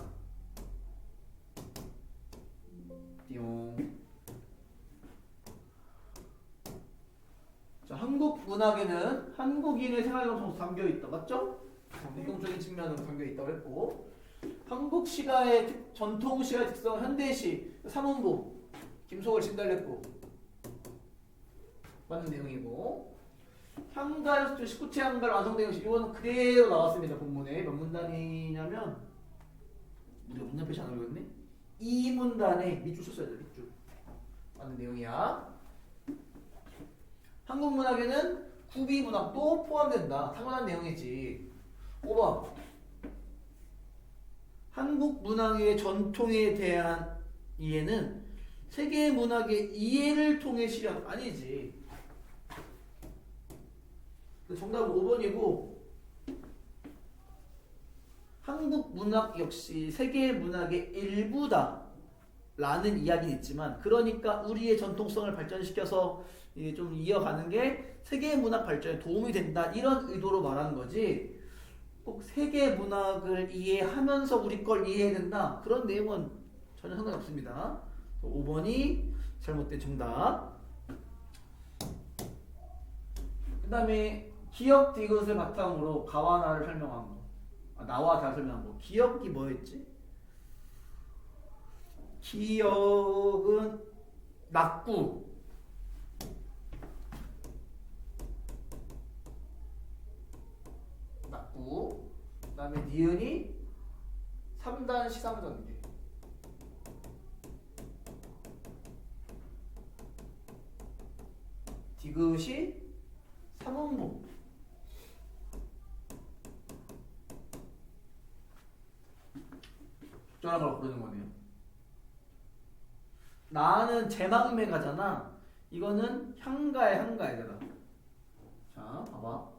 띠용. 자, 한국 문학에는 한국인의 생활과 정서 담겨 있다. 맞죠? 공통적인 측면으로 담겨 있다고 했고, 한국 시가의 전통 시가의 특성 현대시 삼원부 김소월 진달랬고 맞는 내용이고, 향가의 19체 향가를 완성된 것이 이거는 그대로 나왔습니다. 본문에 몇 문단이냐면 우리가 문단 표시 안 하고 있네. 2문단에 밑줄 썼어야 돼. 밑줄 맞는 내용이야. 한국 문학에는 구비 문학도 포함된다. 당연한 내용이지. 5번 한국 문학의 전통에 대한 이해는 세계 문학의 이해를 통해 실현 아니지. 정답은 5번이고 한국 문학 역시 세계 문학의 일부다 라는 이야기는 있지만, 그러니까 우리의 전통성을 발전시켜서 좀 이어가는 게 세계 문학 발전에 도움이 된다 이런 의도로 말하는 거지, 꼭 세계 문학을 이해하면서 우리 걸 이해해야 된다 그런 내용은 전혀 상관이 없습니다. 5번이 잘못된 정답. 그 다음에 기억 디귿을 바탕으로 가와 나를 설명한 거. 나와 다 설명한 거. 기억이 뭐였지? 기억은 낙구. 낙구. 그 다음에 니은이 3단 시상전개. 디귿이 삼음부. 적절한 걸 고르는 거네요. 나는 제망매가잖아. 이거는 향가야. 자, 봐봐.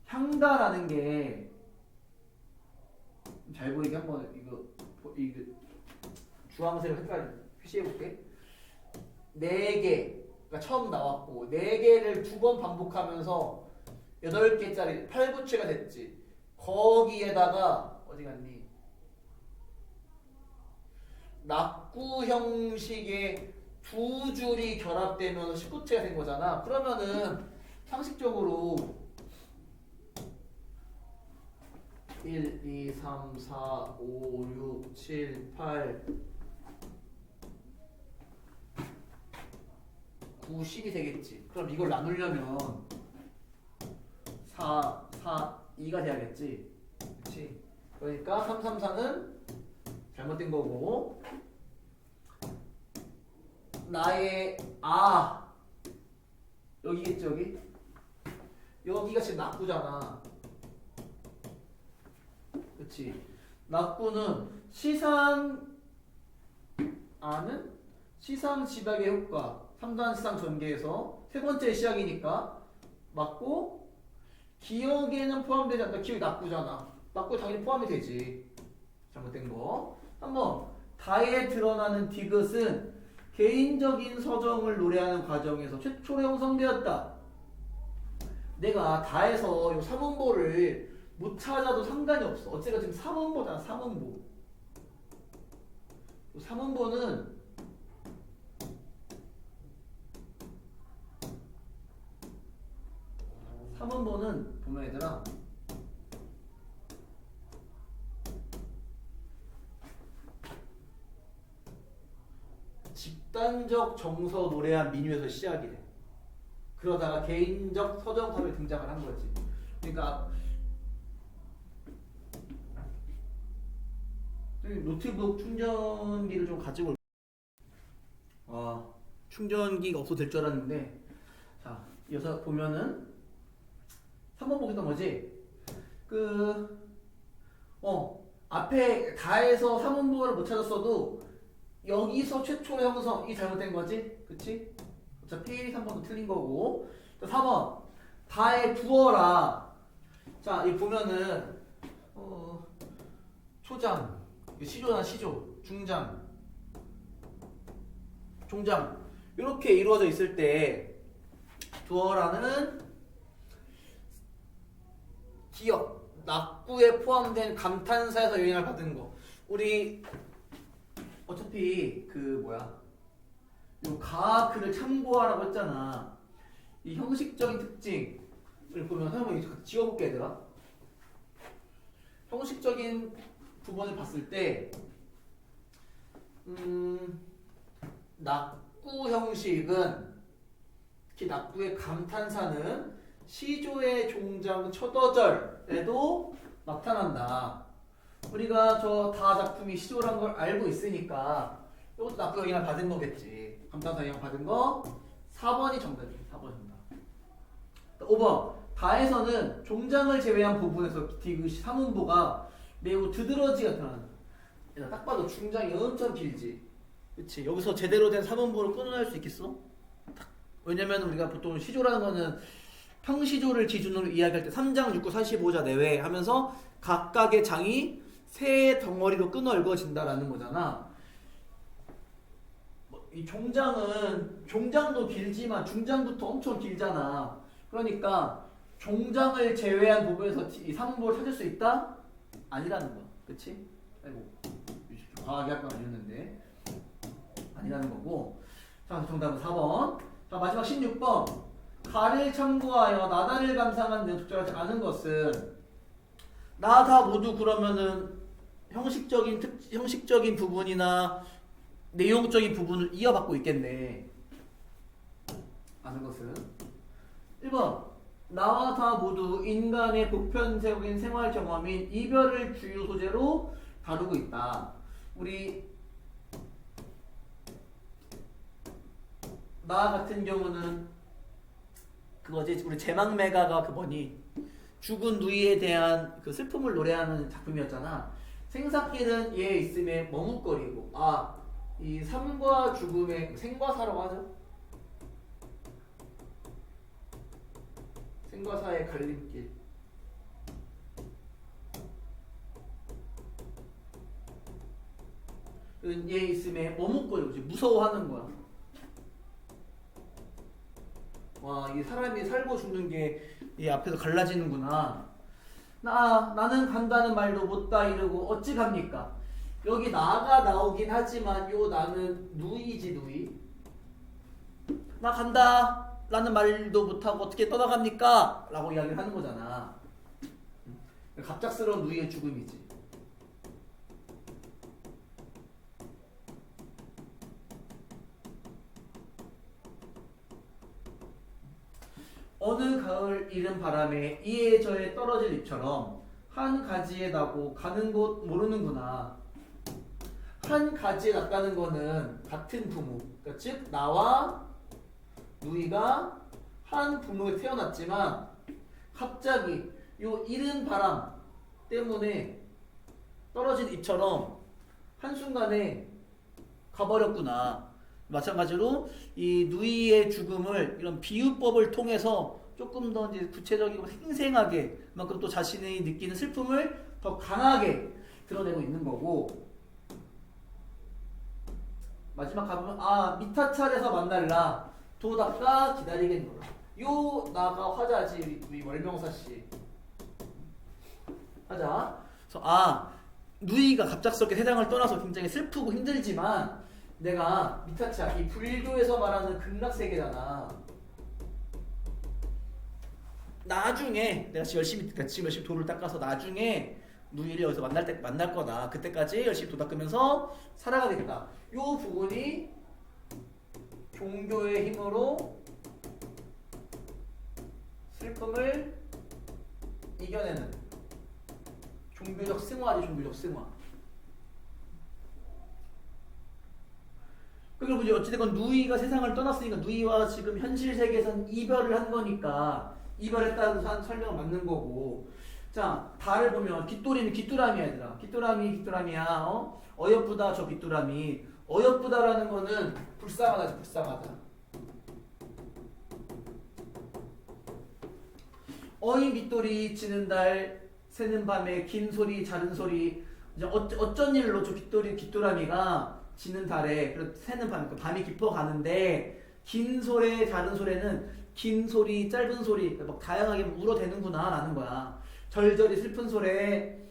향가라는 게 잘 보이게 한번 이거 주황색 색깔 표시해 볼게. 4개가 처음 나왔고 4개를 2번 반복하면서 8개짜리 8부치가 됐지. 거기에다가 어디 갔니? 낙구 형식의 2줄이 결합되면서 19체가 된 거잖아. 그러면은 상식적으로 1, 2, 3, 4, 5, 6, 7, 8, 9, 10이 되겠지. 그럼 이걸 나누려면 4, 4, 2가 돼야겠지. 그치? 그러니까 3, 3, 4는 잘못된 거고, 나의 여기겠지. 여기가 지금 낙구잖아. 그치? 낙구는 시상 집약의 효과 3단 시상 전개에서 세 번째 시작이니까 맞고, 기억에는 포함되지 않다. 기억이 낙구잖아. 낙구 당연히 포함이 되지. 잘못된 거. 한번 다에 드러나는 디귿은 개인적인 서정을 노래하는 과정에서 최초로 형성되었다. 내가 다에서 이 삼음보를 못 찾아도 상관이 없어. 어째가 지금 삼음보잖아. 삼음보. 삼음보는 보면 얘들아, 집단적 정서 노래한 민요에서 시작이 돼. 그러다가 개인적 서정탑에 등장을 한 거지. 그러니까 노트북 충전기를 좀 가지고 충전기가 없어도 될 줄 알았는데, 자, 여기서 보면은 3번 보겠던 거지. 앞에 다에서 3음보를 못 찾았어도 여기서 최초로 형성이 잘못된 거지? 그치? 어차피 3번도 틀린 거고. 4번 다에 두어라. 자, 이 보면은 초장, 시조나 시조, 중장, 종장 이렇게 이루어져 있을 때 두어라는 기억, 낙구에 포함된 감탄사에서 영향을 받은 거. 우리 어차피 요 가크를 참고하라고 했잖아. 이 형식적인 특징을 보면 한번 지워볼게 얘들아. 형식적인 부분을 봤을 때 낙구 형식은, 특히 낙구의 감탄사는 시조의 종장 첫어절에도 나타난다. 우리가 저 다 작품이 시조라는 걸 알고 있으니까 이것도 낙구 영향을 받은 거겠지. 감탄사 영향 받은 거 4번이 정답이에요. 4번 정답. 5번 다에서는 종장을 제외한 부분에서 디귿이 삼음보가 매우 두드러지게 나타난다. 딱 봐도 중장이 엄청 길지. 그치? 여기서 제대로 된 삼음보를 끊어낼 수 있겠어? 왜냐면 우리가 보통 시조라는 거는 평시조를 기준으로 이야기할 때 3장, 6구, 45자 내외 하면서 각각의 장이 세 덩어리로 끊어 읽어진다라는 거잖아. 이 종장도 길지만 중장부터 엄청 길잖아. 그러니까 종장을 제외한 부분에서 이 삼음보를 찾을 수 있다? 아니라는 거야. 그치? 아이고, 과하게 할 건 아니었는데 아니라는 거고. 자, 정답은 4번. 자, 마지막 16번. 가를 참고하여 나다를 감상한 등 적절하지 않은 것은, 나 다 모두 그러면은 형식적인 부분이나 내용적인 부분을 이어받고 있겠네. 아는 것은 1번 나와 다 모두 인간의 보편적인 생활 경험인 이별을 주요 소재로 다루고 있다. 우리 나 같은 경우는 그거지. 우리 제망매가가 죽은 누이에 대한 그 슬픔을 노래하는 작품이었잖아. 생사길은 얘 있음에 머뭇거리고, 이 삶과 죽음의 생과사라고 하죠. 생과사의 갈림길. 얘 있음에 머뭇거리고 무서워하는 거야. 와, 이 사람이 살고 죽는 게 이 앞에서 갈라지는구나. 나는 간다는 말도 못다 이르고 어찌 갑니까? 여기 나가 나오긴 하지만 요 나는 누이지, 누이. 나 간다 라는 말도 못하고 어떻게 떠나갑니까? 라고 이야기를 하는 거잖아. 갑작스러운 누이의 죽음이지. 어느 가을 이른 바람에 이에 저에 떨어질 잎처럼 한 가지에 나고 가는 곳 모르는구나. 한 가지에 났다는 거는 같은 부모, 그러니까 즉 나와 누이가 한 부모에 태어났지만 갑자기 요 이른 바람 때문에 떨어진 잎처럼 한순간에 가버렸구나. 마찬가지로 이 누이의 죽음을 이런 비유법을 통해서 조금 더 이제 구체적이고 생생하게 그만큼 또 자신이 느끼는 슬픔을 더 강하게 드러내고 있는 거고, 마지막 가보면 미타찰에서 만날라 도닦아 기다리겠노라. 요 나가 화자지 우리 월명사씨 화자. 그래서 누이가 갑작스럽게 세상을 떠나서 굉장히 슬프고 힘들지만 내가 미타차 이 불교에서 말하는 극락세계잖아. 나중에 내가 지금 열심히 도를 닦아서 나중에 누이를 여기서 만날 거다. 그때까지 열심히 도 닦으면서 살아가겠다. 요 부분이 종교의 힘으로 슬픔을 이겨내는 종교적 승화지. 종교적 승화. 그리고 이제 어찌됐건 누이가 세상을 떠났으니까 누이와 지금 현실 세계에서는 이별을 한 거니까 이별했다는 설명은 맞는 거고. 자, 달을 보면 깃돌이는 깃두라미야 얘들아. 깃두라미야. 어여쁘다 저 깃두라미. 어여쁘다라는 거는 불쌍하다지. 불쌍하다. 어인 깃돌이 지는 달 새는 밤에 긴 소리 작은 소리. 이제 어쩐 일로 저 깃두라미가 지는 달에 새는 밤이 깊어가는데 긴 소리 작은 소리는 긴 소리 짧은 소리 막 다양하게 울어대는구나 라는 거야. 절절히 슬픈 소리에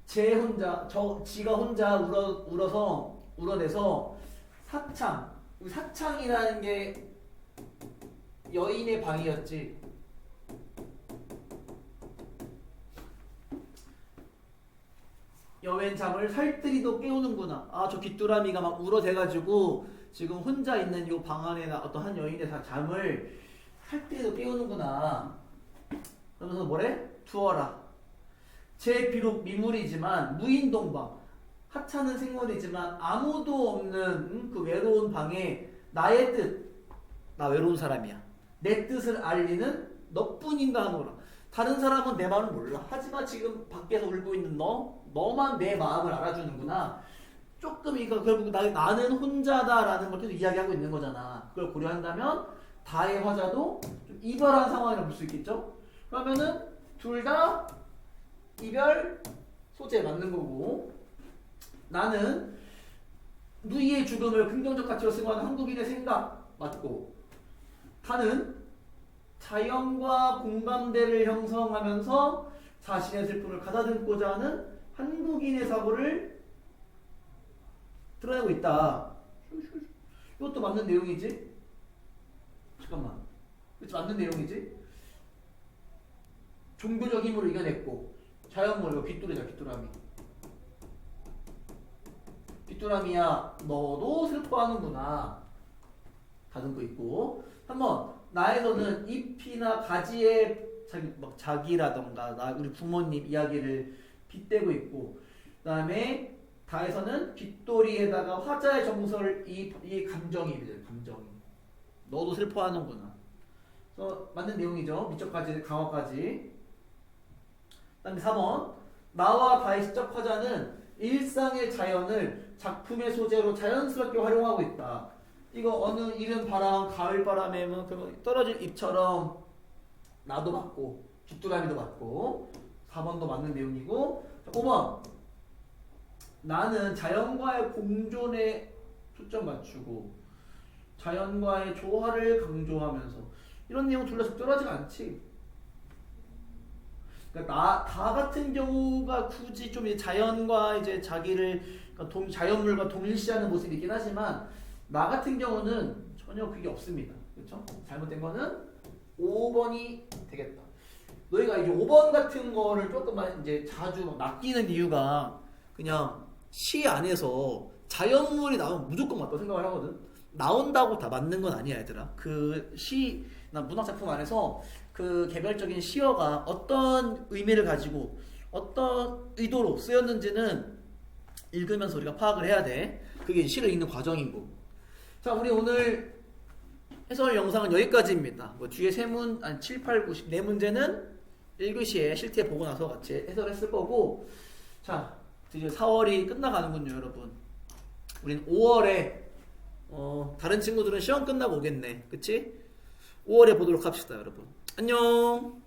지가 혼자 울어대서 사창이라는 게 여인의 방이었지. 여웬 잠을 살뜰히도 깨우는구나. 저 깃두라미가 막 울어대가지고 지금 혼자 있는 요 방 안에 어떤 한 여인의 잠을 살뜰히도 깨우는구나. 그러면서 뭐래? 두어라. 제 비록 미물이지만 무인동방. 하찮은 생물이지만 아무도 없는 그 외로운 방에 나의 뜻. 나 외로운 사람이야. 내 뜻을 알리는 너뿐인가 하노라. 다른 사람은 내 마음을 몰라. 하지만 지금 밖에서 울고 있는 너만 내 마음을 알아주는구나. 조금 이거 결국 나는 혼자다라는 걸 계속 이야기하고 있는 거잖아. 그걸 고려한다면 다의 화자도 좀 이별한 상황이라고 볼 수 있겠죠? 그러면은 둘 다 이별 소재 맞는 거고, 나는 누이의 죽음을 긍정적 가치로 승화하는 한국인의 생각 맞고, 타는 자연과 공감대를 형성하면서 자신의 슬픔을 가다듬고자 하는 한국인의 사고를 드러내고 있다. 이것도 맞는 내용이지? 잠깐만. 그치, 맞는 내용이지? 종교적 힘으로 이겨냈고, 자연물, 깃두라미. 깃두라미야, 너도 슬퍼하는구나. 다듬고 있고. 한번 나에서는 잎이나 가지에 자기라던가 우리 부모님 이야기를 빗대고 있고, 그 다음에 다에서는 깃돌이에다가 화자의 정서를 이 감정이 너도 슬퍼하는구나. 그래서 맞는 내용이죠. 미적까지 강화까지. 그 다음에 4번 나와 다의 시적 화자는 일상의 자연을 작품의 소재로 자연스럽게 활용하고 있다. 이거 어느 이른 바람, 가을 바람에 떨어질 잎처럼 나도 맞고 깃두라미도 맞고 4번도 맞는 내용이고. 5번 나는 자연과의 공존에 초점 맞추고 자연과의 조화를 강조하면서. 이런 내용 둘 다 적절하지가 않지. 그러니까 다 같은 경우가 굳이 좀 자연과 이제 자기를 자연물과 동일시하는 모습이 있긴 하지만 나 같은 경우는 전혀 그게 없습니다. 그렇죠? 잘못된 거는 5번이 되겠다. 너희가 이제 5번 같은 거를 조금만 이제 자주 낚이는 이유가 그냥 시 안에서 자연물이 나오면 무조건 맞다고 생각을 하거든. 나온다고 다 맞는 건 아니야, 얘들아. 그 나 문학작품 안에서 그 개별적인 시어가 어떤 의미를 가지고 어떤 의도로 쓰였는지는 읽으면서 우리가 파악을 해야 돼. 그게 시를 읽는 과정이고. 자, 우리 오늘 해설 영상은 여기까지입니다. 뭐 뒤에 7, 8, 9, 10 4문제는 1교시에 실태 보고 나서 같이 해설했을 거고. 자, 드디어 4월이 끝나가는군요, 여러분. 우린 5월에 다른 친구들은 시험 끝나고 오겠네. 그치? 5월에 보도록 합시다, 여러분. 안녕.